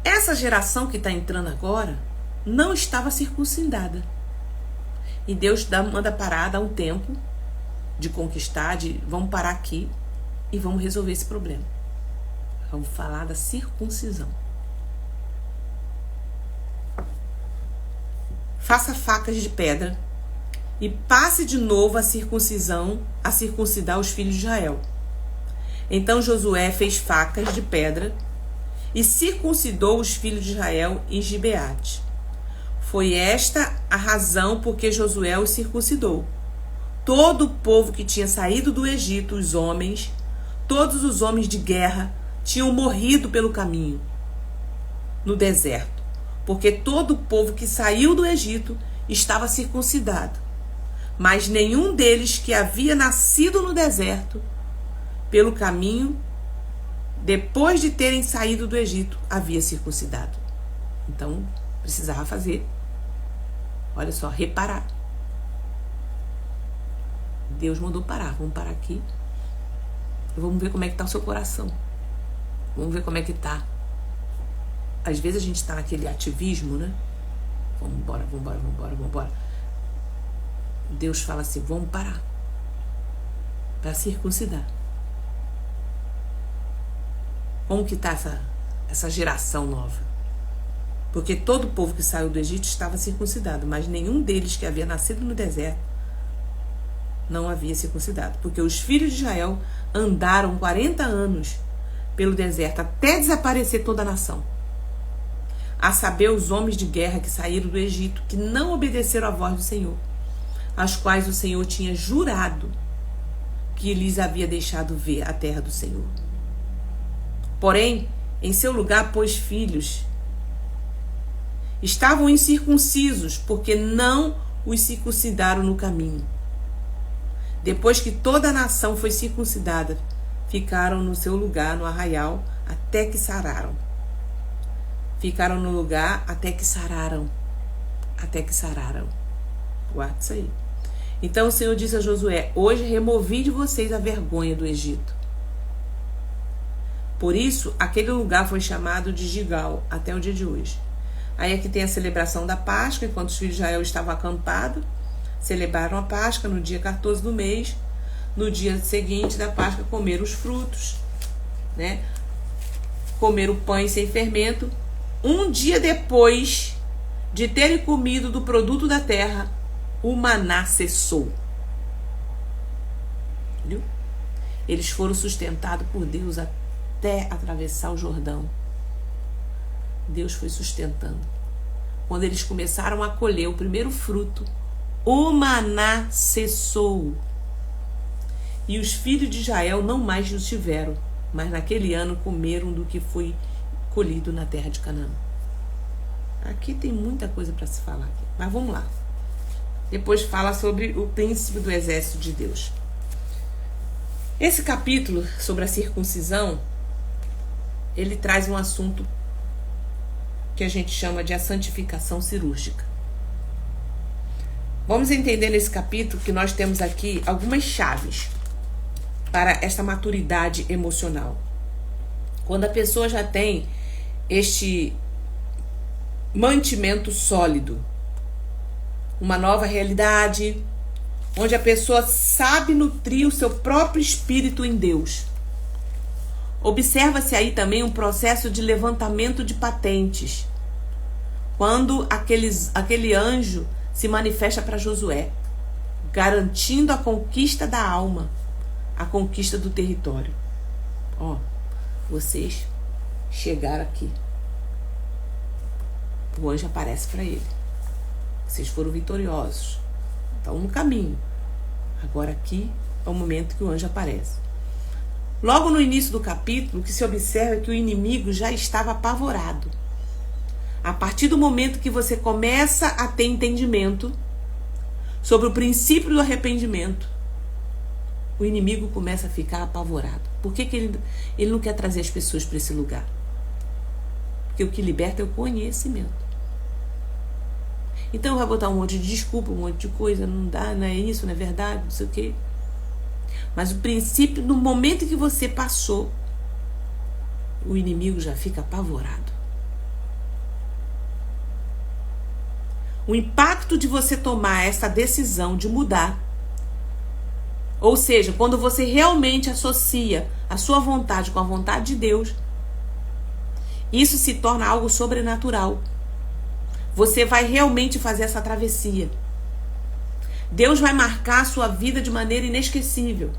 A: Essa geração que está entrando agora não estava circuncidada. E Deus manda parar, dá um tempo de conquistar, vamos parar aqui e vamos resolver esse problema. Vamos falar da circuncisão. Faça facas de pedra e passe de novo a circuncidar os filhos de Israel. Então Josué fez facas de pedra e circuncidou os filhos de Israel em Gibeate. Foi esta a razão por que Josué os circuncidou. Todo o povo que tinha saído do Egito, os homens, todos os homens de guerra, tinham morrido pelo caminho, no deserto, porque todo o povo que saiu do Egito estava circuncidado, mas nenhum deles que havia nascido no deserto, pelo caminho, depois de terem saído do Egito, havia circuncidado. Então, precisava fazer, olha só, reparar. Deus mandou parar. Vamos parar aqui. E vamos ver como é que está o seu coração. Vamos ver como é que está. Às vezes a gente está naquele ativismo, né? Vamos embora. Deus fala assim, vamos parar. Para circuncidar. Como que está essa geração nova? Porque todo o povo que saiu do Egito estava circuncidado, mas nenhum deles que havia nascido no deserto não havia circuncidado, porque os filhos de Israel andaram 40 anos pelo deserto até desaparecer toda a nação. A saber, os homens de guerra que saíram do Egito, que não obedeceram à voz do Senhor, as quais o Senhor tinha jurado que lhes havia deixado ver a terra do Senhor. Porém, em seu lugar pôs filhos. Estavam incircuncisos, porque não os circuncidaram no caminho. Depois que toda a nação foi circuncidada, ficaram no seu lugar no arraial até que sararam. Ficaram no lugar até que sararam. Guarda isso aí. Então o Senhor disse a Josué: hoje removi de vocês a vergonha do Egito. Por isso, aquele lugar foi chamado de Gigal até o dia de hoje. Aí aqui tem a celebração da Páscoa, enquanto os filhos de Israel estavam acampados. Celebraram a Páscoa no dia 14 do mês. No dia seguinte da Páscoa comeram os frutos, né? comeram pães sem fermento, um dia depois de terem comido do produto da terra, o maná cessou. Viu? Eles foram sustentados por Deus até atravessar o Jordão. Deus foi sustentando. Quando eles começaram a colher o primeiro fruto, o maná cessou. E os filhos de Israel não mais os tiveram, mas naquele ano comeram do que foi colhido na terra de Canaã. Aqui tem muita coisa para se falar aqui, mas vamos lá. Depois fala sobre o príncipe do exército de Deus. Esse capítulo sobre a circuncisão, ele traz um assunto que a gente chama de a santificação cirúrgica. Vamos entender nesse capítulo que nós temos aqui algumas chaves para esta maturidade emocional. Quando a pessoa já tem este mantimento sólido, uma nova realidade, onde a pessoa sabe nutrir o seu próprio espírito em Deus. Observa-se aí também um processo de levantamento de patentes, quando aquele anjo se manifesta para Josué, garantindo a conquista da alma, a conquista do território. Ó, vocês chegaram aqui. O anjo aparece para ele. Vocês foram vitoriosos. Estão no caminho. Agora aqui é o momento que o anjo aparece. Logo no início do capítulo, o que se observa é que o inimigo já estava apavorado. A partir do momento que você começa a ter entendimento sobre o princípio do arrependimento, o inimigo começa a ficar apavorado. Por que ele não quer trazer as pessoas para esse lugar? Porque o que liberta é o conhecimento. Então vai botar um monte de desculpa, um monte de coisa, não dá, não é isso, não é verdade, não sei o quê. Mas o princípio, no momento que você passou, o inimigo já fica apavorado. O impacto de você tomar essa decisão de mudar, ou seja, quando você realmente associa a sua vontade com a vontade de Deus, isso se torna algo sobrenatural. Você vai realmente fazer essa travessia. Deus vai marcar a sua vida de maneira inesquecível.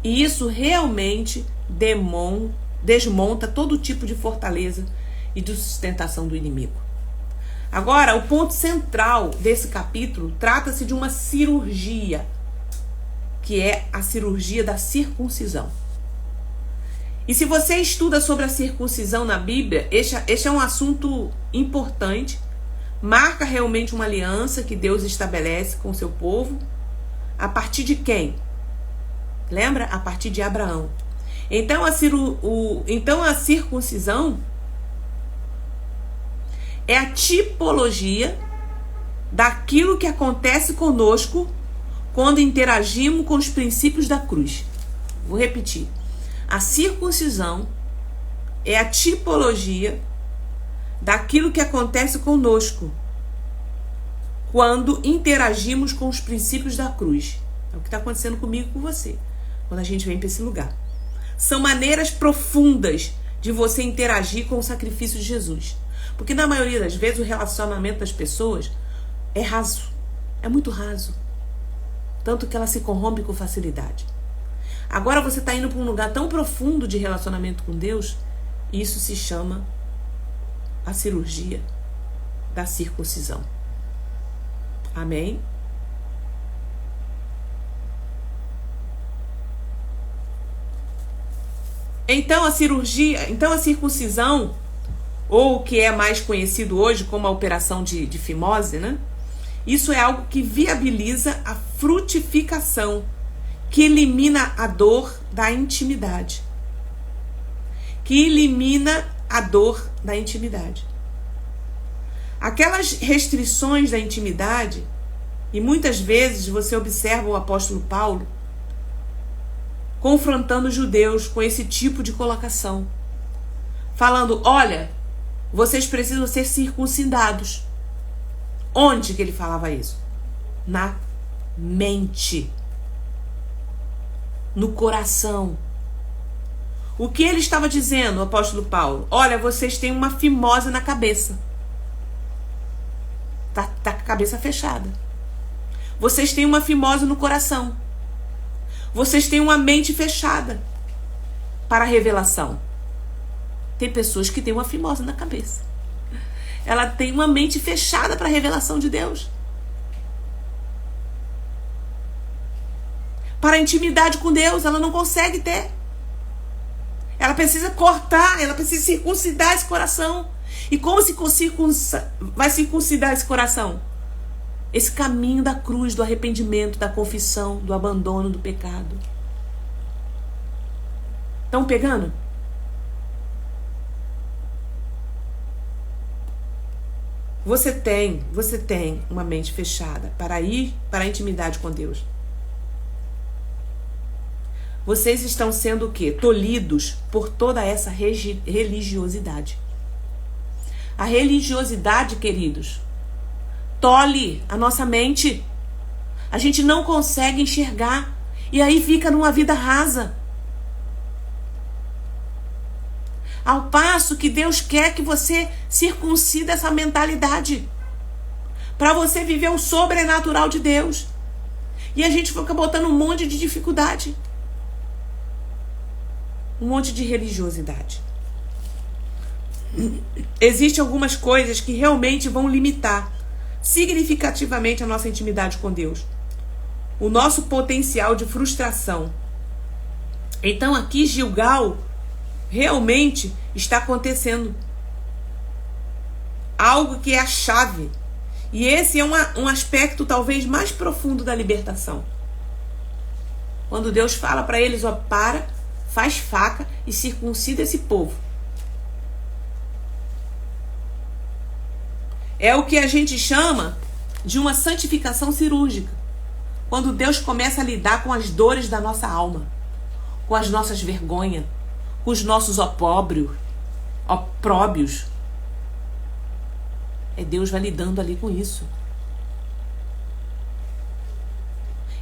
A: E isso realmente desmonta todo tipo de fortaleza e de sustentação do inimigo. Agora, o ponto central desse capítulo trata-se de uma cirurgia, que é a cirurgia da circuncisão. E se você estuda sobre a circuncisão na Bíblia, este é um assunto importante, marca realmente uma aliança que Deus estabelece com o seu povo. A partir de quem? Lembra? A partir de Abraão. Então a circuncisão é a tipologia daquilo que acontece conosco quando interagimos com os princípios da cruz. Vou repetir. A circuncisão é a tipologia daquilo que acontece conosco quando interagimos com os princípios da cruz. É o que está acontecendo comigo e com você, quando a gente vem para esse lugar. São maneiras profundas de você interagir com o sacrifício de Jesus. Porque na maioria das vezes o relacionamento das pessoas é raso, é muito raso. Tanto que ela se corrompe com facilidade. Agora você está indo para um lugar tão profundo de relacionamento com Deus, isso se chama a cirurgia da circuncisão. Amém? Então a circuncisão, ou o que é mais conhecido hoje como a operação de fimose, né? Isso é algo que viabiliza a frutificação, que elimina a dor da intimidade. Que elimina a dor da intimidade. Aquelas restrições da intimidade, e muitas vezes você observa o apóstolo Paulo confrontando os judeus com esse tipo de colocação, falando, olha, vocês precisam ser circuncidados. Onde que ele falava isso? Na mente. No coração. O que ele estava dizendo, o apóstolo Paulo? Olha, vocês têm uma fimose na cabeça. Tá com a cabeça fechada. Vocês têm uma fimose no coração. Vocês têm uma mente fechada para a revelação. Tem pessoas que têm uma fimose na cabeça. Ela tem uma mente fechada para a revelação de Deus. Para a intimidade com Deus, ela não consegue ter. Ela precisa cortar, ela precisa circuncidar esse coração. E como vai circuncidar esse coração? Esse caminho da cruz, do arrependimento, da confissão, do abandono do pecado. Estão pegando? Você tem uma mente fechada para ir para a intimidade com Deus. Vocês estão sendo o quê? Tolhidos por toda essa religiosidade. A religiosidade, queridos, tolhe a nossa mente. A gente não consegue enxergar. E aí fica numa vida rasa. Ao passo que Deus quer que você circuncida essa mentalidade. Para você viver o sobrenatural de Deus. E a gente fica botando um monte de dificuldade. Um monte de religiosidade. Existem algumas coisas que realmente vão limitar significativamente a nossa intimidade com Deus. O nosso potencial de frustração. Então aqui Gilgal realmente está acontecendo algo que é a chave. E esse é um aspecto talvez mais profundo da libertação. Quando Deus fala para eles, ó, faz faca e circuncida esse povo. É o que a gente chama de uma santificação cirúrgica. Quando Deus começa a lidar com as dores da nossa alma, com as nossas vergonhas, com os nossos opróbrios. Deus vai lidando ali com isso.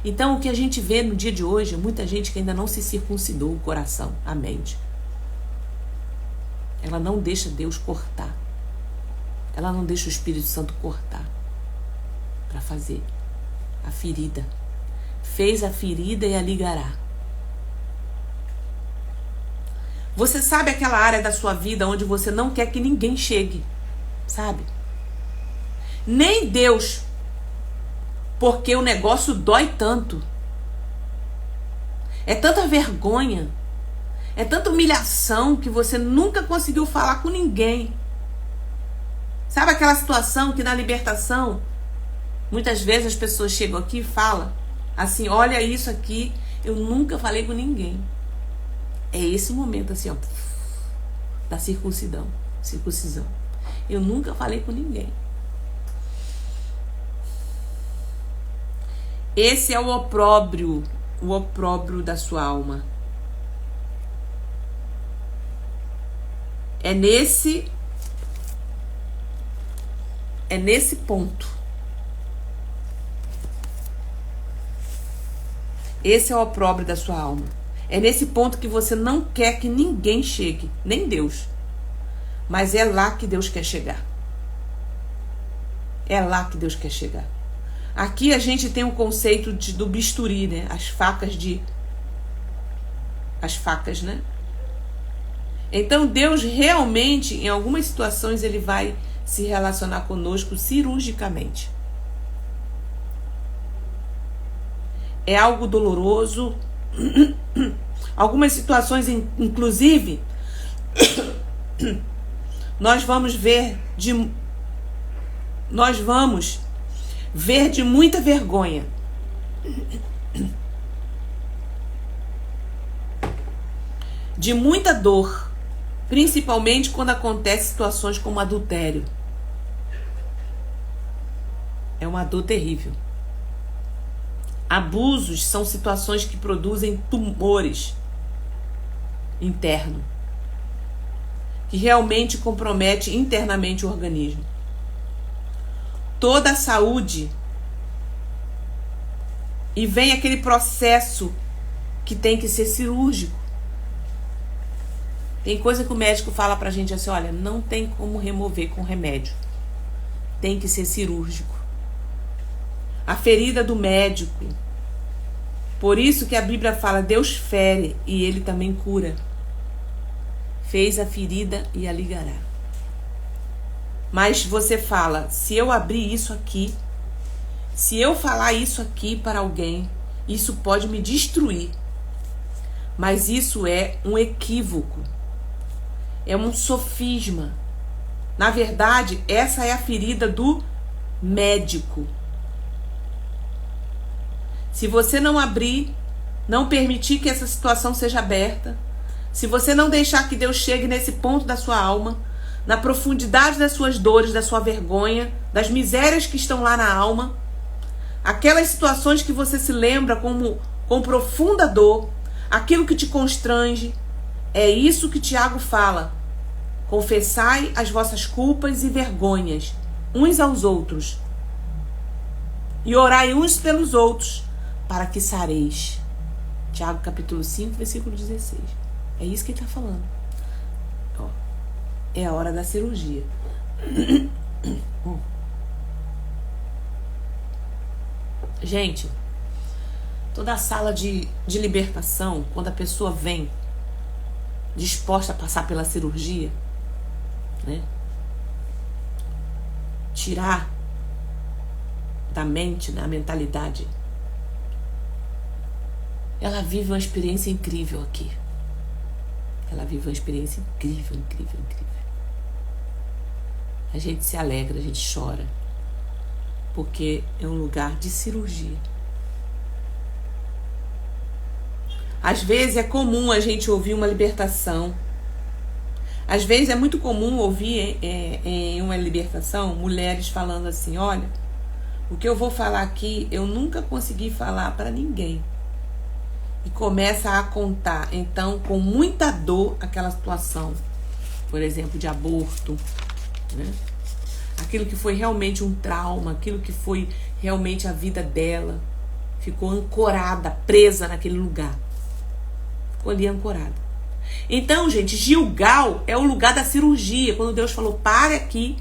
A: Então o que a gente vê no dia de hoje é muita gente que ainda não se circuncidou o coração, a mente. Ela não deixa Deus cortar. Ela não deixa o Espírito Santo cortar para fazer a ferida. Fez a ferida e a ligará. Você sabe aquela área da sua vida onde você não quer que ninguém chegue, sabe? Nem Deus, porque o negócio dói tanto. É tanta vergonha, é tanta humilhação que você nunca conseguiu falar com ninguém. Sabe aquela situação que na libertação, muitas vezes as pessoas chegam aqui e falam assim, olha isso aqui, eu nunca falei com ninguém. É esse momento assim, ó, da circuncisão. Eu nunca falei com ninguém. Esse é o opróbrio da sua alma. É nesse ponto. Esse é o opróbrio da sua alma. É nesse ponto que você não quer que ninguém chegue, nem Deus. Mas é lá que Deus quer chegar. É lá que Deus quer chegar. Aqui a gente tem um conceito do bisturi, né? As facas, né? Então Deus realmente, em algumas situações, ele vai se relacionar conosco cirurgicamente. É algo doloroso. Algumas situações, inclusive, nós vamos ver de muita vergonha. De muita dor, principalmente quando acontecem situações como adultério. É uma dor terrível. Abusos são situações que produzem tumores internos, que realmente compromete internamente o organismo. Toda a saúde, e vem aquele processo que tem que ser cirúrgico. Tem coisa que o médico fala pra gente assim, olha, não tem como remover com remédio. Tem que ser cirúrgico. A ferida do médico. Por isso que a Bíblia fala, Deus fere e ele também cura. Fez a ferida e a ligará. Mas você fala, se eu abrir isso aqui, se eu falar isso aqui para alguém, isso pode me destruir. Mas isso é um equívoco. É um sofisma. Na verdade, essa é a ferida do médico. Se você não abrir, não permitir que essa situação seja aberta, se você não deixar que Deus chegue nesse ponto da sua alma, na profundidade das suas dores, da sua vergonha, das misérias que estão lá na alma, aquelas situações que você se lembra com profunda dor, aquilo que te constrange, é isso que Tiago fala. Confessai as vossas culpas e vergonhas uns aos outros e orai uns pelos outros para que sareis. Tiago capítulo 5, versículo 16. É isso que ele está falando. Ó, é a hora da cirurgia. Gente, toda a sala de libertação, quando a pessoa vem disposta a passar pela cirurgia, né? Tirar da mente, né, a mentalidade, ela vive uma experiência incrível aqui. Ela vive uma experiência incrível, incrível, incrível. A gente se alegra, a gente chora, porque é um lugar de cirurgia. Às vezes é comum a gente ouvir uma libertação. Às vezes é muito comum ouvir em uma libertação mulheres falando assim, olha, o que eu vou falar aqui eu nunca consegui falar para ninguém. E começa a contar, então, com muita dor, aquela situação, por exemplo, de aborto, né? Aquilo que foi realmente um trauma, aquilo que foi realmente a vida dela, ficou ancorada, presa naquele lugar. Ficou ali ancorada. Então, gente, Gilgal é o lugar da cirurgia. Quando Deus falou, pare aqui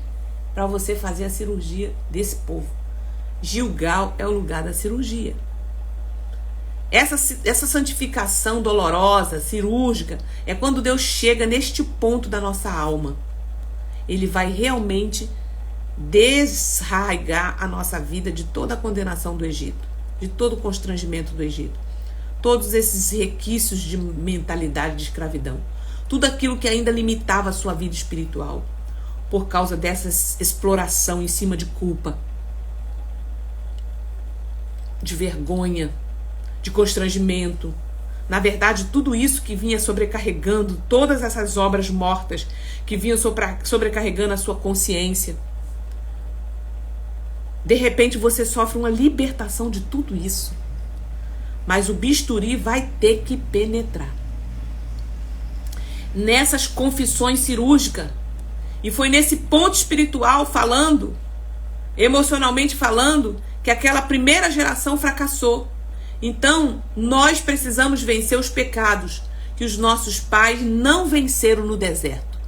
A: para você fazer a cirurgia desse povo. Gilgal é o lugar da cirurgia. Essa santificação dolorosa, cirúrgica, é quando Deus chega neste ponto da nossa alma. Ele vai realmente desarraigar a nossa vida de toda a condenação do Egito, de todo o constrangimento do Egito. Todos esses requisitos de mentalidade de escravidão. Tudo aquilo que ainda limitava a sua vida espiritual. Por causa dessa exploração em cima de culpa. De vergonha. De constrangimento. Na verdade, tudo isso que vinha sobrecarregando, todas essas obras mortas que vinham sobrecarregando a sua consciência. De repente você sofre uma libertação de tudo isso. Mas o bisturi vai ter que penetrar nessas confissões cirúrgicas. E foi nesse ponto espiritual falando, emocionalmente falando, que aquela primeira geração fracassou. Então, nós precisamos vencer os pecados que os nossos pais não venceram no deserto.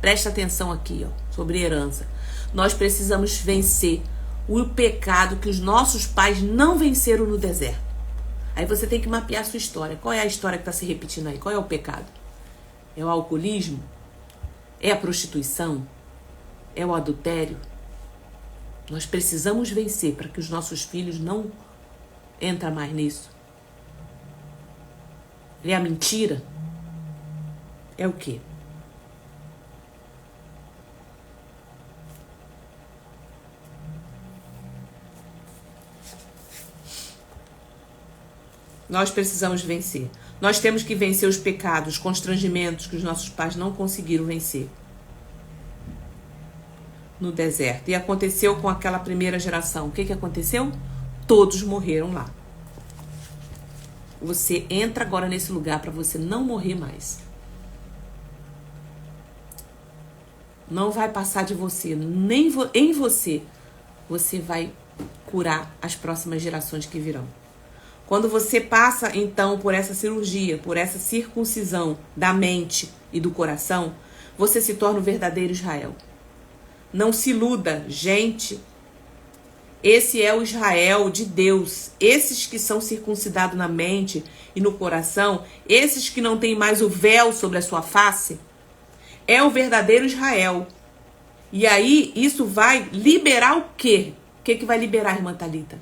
A: Presta atenção aqui, ó, sobre herança. Nós precisamos vencer o pecado que os nossos pais não venceram no deserto. Aí você tem que mapear a sua história. Qual é a história que está se repetindo aí? Qual é o pecado? É o alcoolismo? É a prostituição? É o adultério? Nós precisamos vencer para que os nossos filhos não entrem mais nisso. É a mentira? É o quê? Nós precisamos vencer. Nós temos que vencer os pecados, os constrangimentos que os nossos pais não conseguiram vencer no deserto. E aconteceu com aquela primeira geração. O que aconteceu? Todos morreram lá. Você entra agora nesse lugar para você não morrer mais. Não vai passar de você, nem em você vai curar as próximas gerações que virão. Quando você passa, então, por essa cirurgia, por essa circuncisão da mente e do coração, você se torna o verdadeiro Israel. Não se iluda, gente. Esse é o Israel de Deus. Esses que são circuncidados na mente e no coração, esses que não têm mais o véu sobre a sua face, é o verdadeiro Israel. E aí, isso vai liberar o quê? O que vai liberar, irmã Thalita?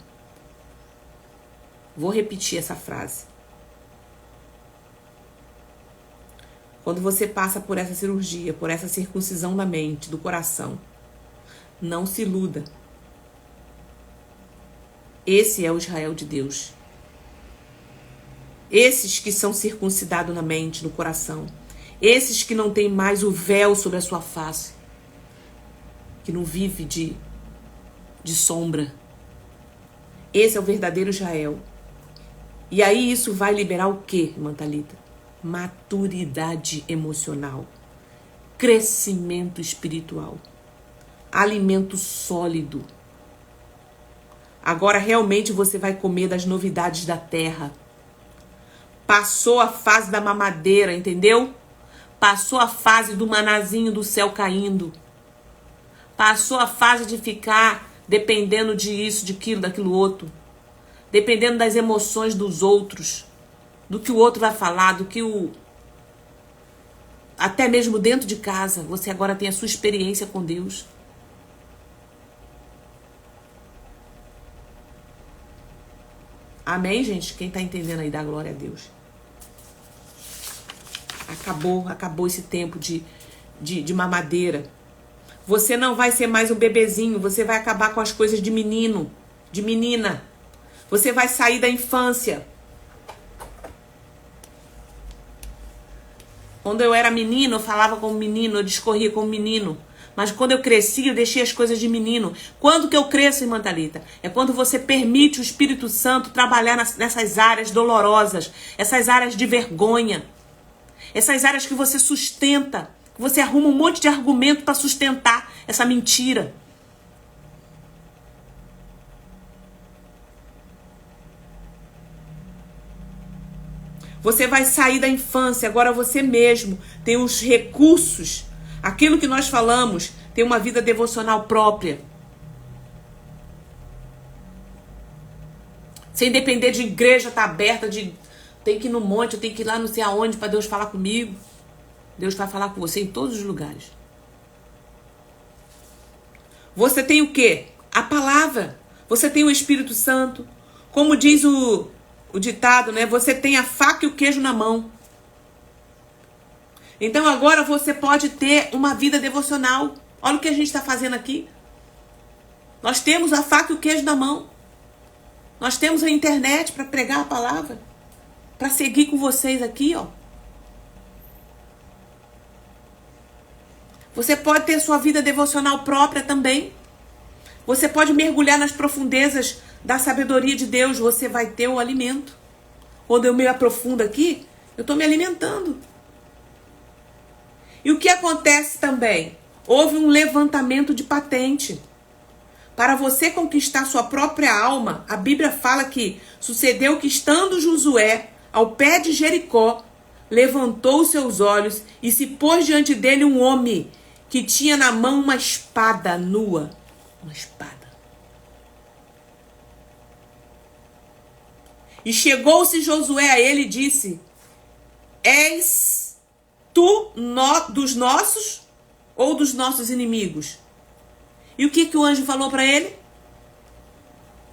A: Vou repetir essa frase. Quando você passa por essa cirurgia, por essa circuncisão da mente, do coração, não se iluda. Esse é o Israel de Deus. Esses que são circuncidados na mente, no coração. Esses que não têm mais o véu sobre a sua face. Que não vive de sombra. Esse é o verdadeiro Israel. E aí isso vai liberar o quê, irmã Thalita? Maturidade emocional. Crescimento espiritual. Alimento sólido. Agora realmente você vai comer das novidades da terra. Passou a fase da mamadeira, entendeu? Passou a fase do manazinho do céu caindo. Passou a fase de ficar dependendo disso, daquilo outro. Dependendo das emoções dos outros. Do que o outro vai falar, do que o... Até mesmo dentro de casa, você agora tem a sua experiência com Deus. Amém, gente? Quem tá entendendo aí, dá glória a Deus. Acabou esse tempo de mamadeira. Você não vai ser mais um bebezinho, você vai acabar com as coisas de menino, de menina. Você vai sair da infância. Quando eu era menino, eu falava como menino, eu discorria como menino. Mas quando eu cresci, eu deixei as coisas de menino. Quando que eu cresço, irmã Thalita? É quando você permite o Espírito Santo trabalhar nessas áreas dolorosas, essas áreas de vergonha, essas áreas que você sustenta, que você arruma um monte de argumento para sustentar essa mentira. Você vai sair da infância, agora você mesmo tem os recursos. Aquilo que nós falamos, tem uma vida devocional própria. Sem depender de igreja estar aberta, de tem que ir no monte, eu tenho que ir lá não sei aonde para Deus falar comigo. Deus vai falar com você em todos os lugares. Você tem o quê? A palavra. Você tem o Espírito Santo. Como diz o ditado, né? Você tem a faca e o queijo na mão. Então agora você pode ter uma vida devocional. Olha o que a gente está fazendo aqui. Nós temos a faca e o queijo na mão. Nós temos a internet para pregar a palavra. Para seguir com vocês aqui, ó. Você pode ter sua vida devocional própria também. Você pode mergulhar nas profundezas da sabedoria de Deus. Você vai ter o alimento. Quando eu me aprofundo aqui, eu estou me alimentando. E o que acontece também? Houve um levantamento de patente. Para você conquistar sua própria alma, a Bíblia fala que sucedeu que, estando Josué ao pé de Jericó, levantou os seus olhos e se pôs diante dele um homem que tinha na mão uma espada nua. Uma espada. E chegou-se Josué a ele e disse: És tu dos nossos ou dos nossos inimigos? E o que o anjo falou para ele?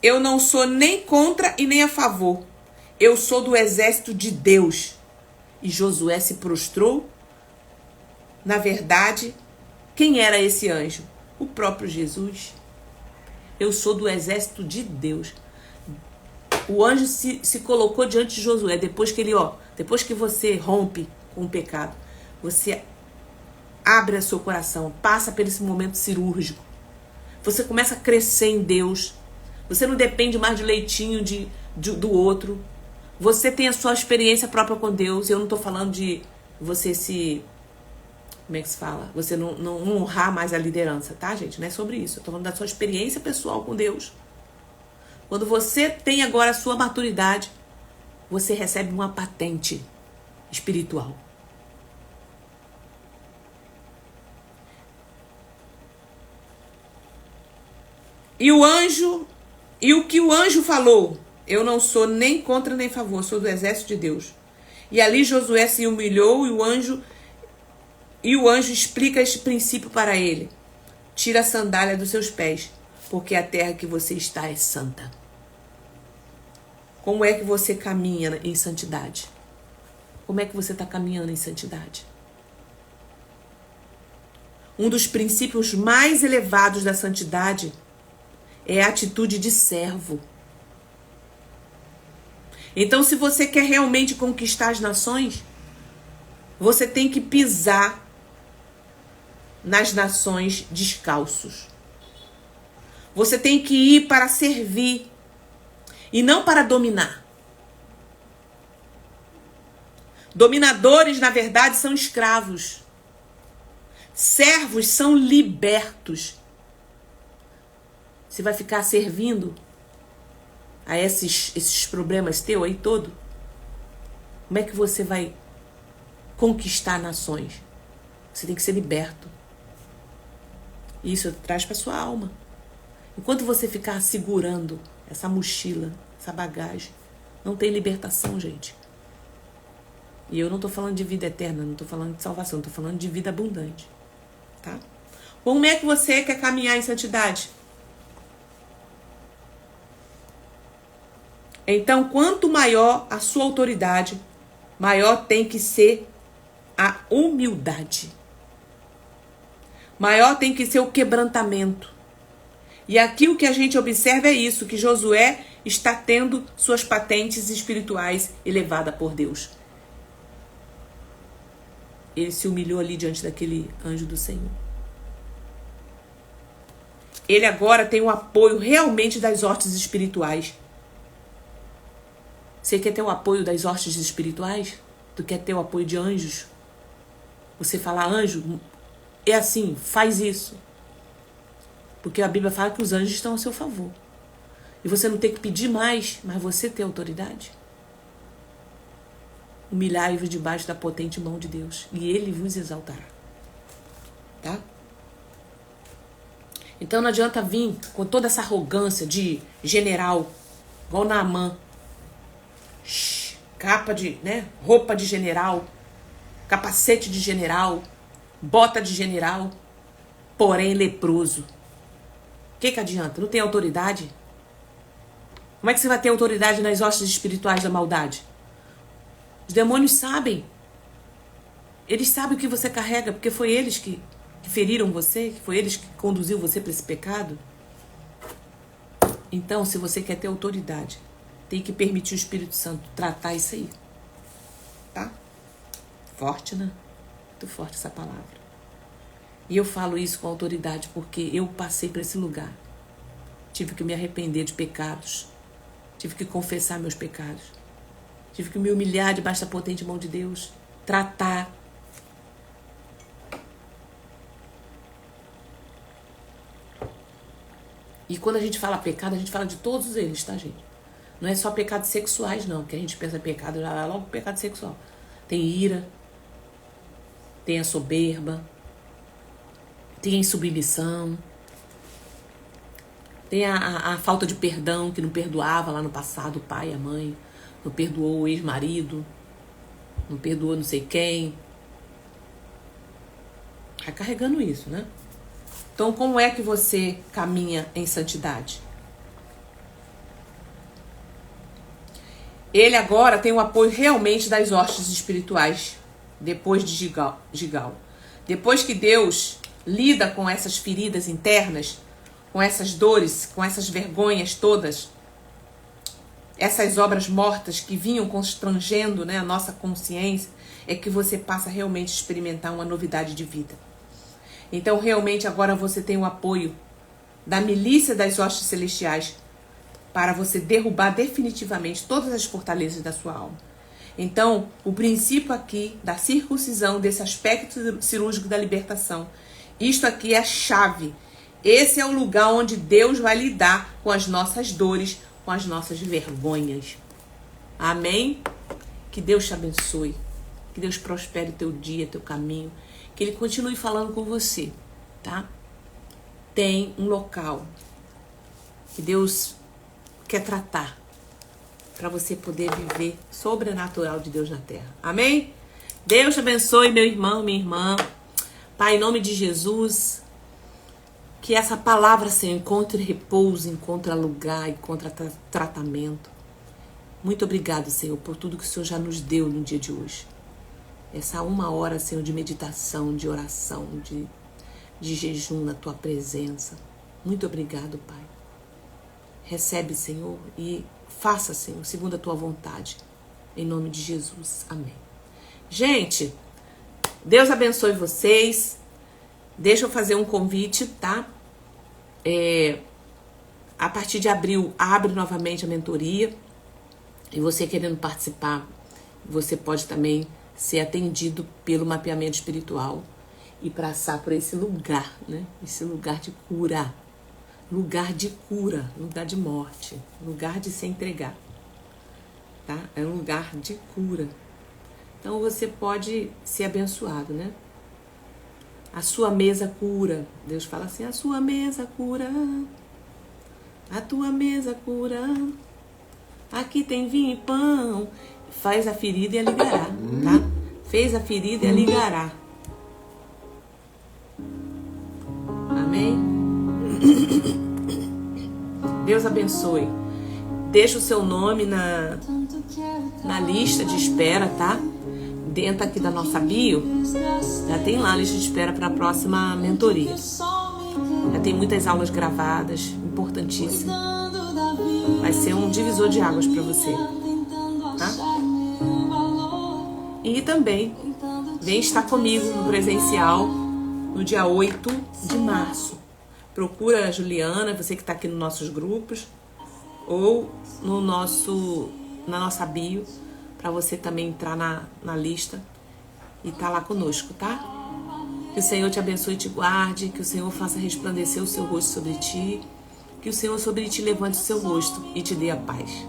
A: Eu não sou nem contra e nem a favor. Eu sou do exército de Deus. E Josué se prostrou. Na verdade, quem era esse anjo? O próprio Jesus. Eu sou do exército de Deus. O anjo se colocou diante de Josué. Depois que você rompe com o pecado, você abre o seu coração, passa por esse momento cirúrgico. Você começa a crescer em Deus. Você não depende mais de leitinho do outro. Você tem a sua experiência própria com Deus. Eu não estou falando de você se... Como é que se fala? Você não honrar mais a liderança, tá, gente? Não é sobre isso. Eu estou falando da sua experiência pessoal com Deus. Quando você tem agora a sua maturidade, você recebe uma patente espiritual. E o que o anjo falou, eu não sou nem contra nem a favor, sou do exército de Deus. E ali Josué se humilhou e o anjo explica este princípio para ele. Tira a sandália dos seus pés, porque a terra que você está é santa. Como é que você caminha em santidade? Como é que você está caminhando em santidade? Um dos princípios mais elevados da santidade é a atitude de servo. Então, se você quer realmente conquistar as nações, você tem que pisar nas nações descalços. Você tem que ir para servir e não para dominar. Dominadores, na verdade, são escravos. Servos são libertos. Você vai ficar servindo a esses problemas teus aí todo? Como é que você vai conquistar nações? Você tem que ser liberto. Isso traz para sua alma. Enquanto você ficar segurando essa mochila, essa bagagem, não tem libertação, gente. E eu não estou falando de vida eterna, não estou falando de salvação, estou falando de vida abundante. Tá? Como é que você quer caminhar em santidade? Então, quanto maior a sua autoridade, maior tem que ser a humildade. Maior tem que ser o quebrantamento. E aqui o que a gente observa é isso, que Josué está tendo suas patentes espirituais elevadas por Deus. Ele se humilhou ali diante daquele anjo do Senhor. Ele agora tem o apoio realmente das hostes espirituais. Você quer ter o apoio das hostes espirituais? Tu quer ter o apoio de anjos? Você fala, anjo, é assim, faz isso. Porque a Bíblia fala que os anjos estão a seu favor. E você não tem que pedir mais, mas você tem autoridade. Humilhai-vos debaixo da potente mão de Deus, e Ele vos exaltará. Tá? Então não adianta vir com toda essa arrogância de general, igual Naamã. Capa de, roupa de general, capacete de general, bota de general, porém leproso. O que adianta? Não tem autoridade? Como é que você vai ter autoridade nas hostes espirituais da maldade? Os demônios sabem. Eles sabem o que você carrega, porque foi eles que feriram você, que foi eles que conduziu você para esse pecado. Então, se você quer ter autoridade, tem que permitir o Espírito Santo tratar isso aí. Tá? Forte, né? Muito forte essa palavra. E eu falo isso com autoridade porque eu passei por esse lugar. Tive que me arrepender de pecados. Tive que confessar meus pecados. Tive que me humilhar debaixo da potente mão de Deus. Tratar. E quando a gente fala pecado, a gente fala de todos eles, tá, gente? Não é só pecados sexuais, não. Que a gente pensa pecado, já é logo pecado sexual. Tem ira. Tem a soberba. Tem a insubmissão. Tem a falta de perdão, que não perdoava lá no passado o pai, a mãe. Não perdoou o ex-marido. Não perdoou não sei quem. Vai carregando isso, né? Então, como é que você caminha em santidade? Ele agora tem o apoio realmente das hostes espirituais, depois de Gigal. Depois que Deus lida com essas feridas internas, com essas dores, com essas vergonhas todas, essas obras mortas que vinham constrangendo, a nossa consciência, é que você passa realmente a experimentar uma novidade de vida. Então, realmente, agora você tem o apoio da milícia das hostes celestiais para você derrubar definitivamente todas as fortalezas da sua alma. Então, o princípio aqui da circuncisão, desse aspecto cirúrgico da libertação, isto aqui é a chave. Esse é o lugar onde Deus vai lidar com as nossas dores, com as nossas vergonhas. Amém? Que Deus te abençoe. Que Deus prospere o teu dia, teu caminho. Que Ele continue falando com você, tá? Tem um local que Deus quer tratar para você poder viver sobrenatural de Deus na terra. Amém? Deus te abençoe, meu irmão, minha irmã. Pai, em nome de Jesus, que essa palavra, Senhor, encontre repouso, encontre lugar, encontre tratamento. Muito obrigado, Senhor, por tudo que o Senhor já nos deu no dia de hoje. Essa 1 hora, Senhor, de meditação, de oração, de jejum na Tua presença. Muito obrigado, Pai. Recebe, Senhor, e faça, Senhor, segundo a Tua vontade. Em nome de Jesus. Amém. Gente, Deus abençoe vocês. Deixa eu fazer um convite, tá? A partir de abril, abre novamente a mentoria. E você querendo participar, você pode também ser atendido pelo mapeamento espiritual e passar por esse lugar, né? Esse lugar de cura. Lugar de cura, lugar de morte, lugar de se entregar, tá? É um lugar de cura. Então você pode ser abençoado, né? A sua mesa cura. Deus fala assim, a sua mesa cura. A tua mesa cura. Aqui tem vinho e pão. Faz a ferida e aligará, tá? Fez a ferida e aligará. Amém? Deus abençoe. Deixa o seu nome na lista de espera, tá? Dentro aqui da nossa bio, já tem lá a lista de espera para a próxima mentoria. Já tem muitas aulas gravadas, importantíssimo. Vai ser um divisor de águas para você, tá? E também vem estar comigo no presencial no dia 8 de março. Procura a Juliana, você que está aqui nos nossos grupos, ou na nossa bio, para você também entrar na lista e estar lá conosco, tá? Que o Senhor te abençoe e te guarde, que o Senhor faça resplandecer o seu rosto sobre ti, que o Senhor sobre ti levante o seu rosto e te dê a paz.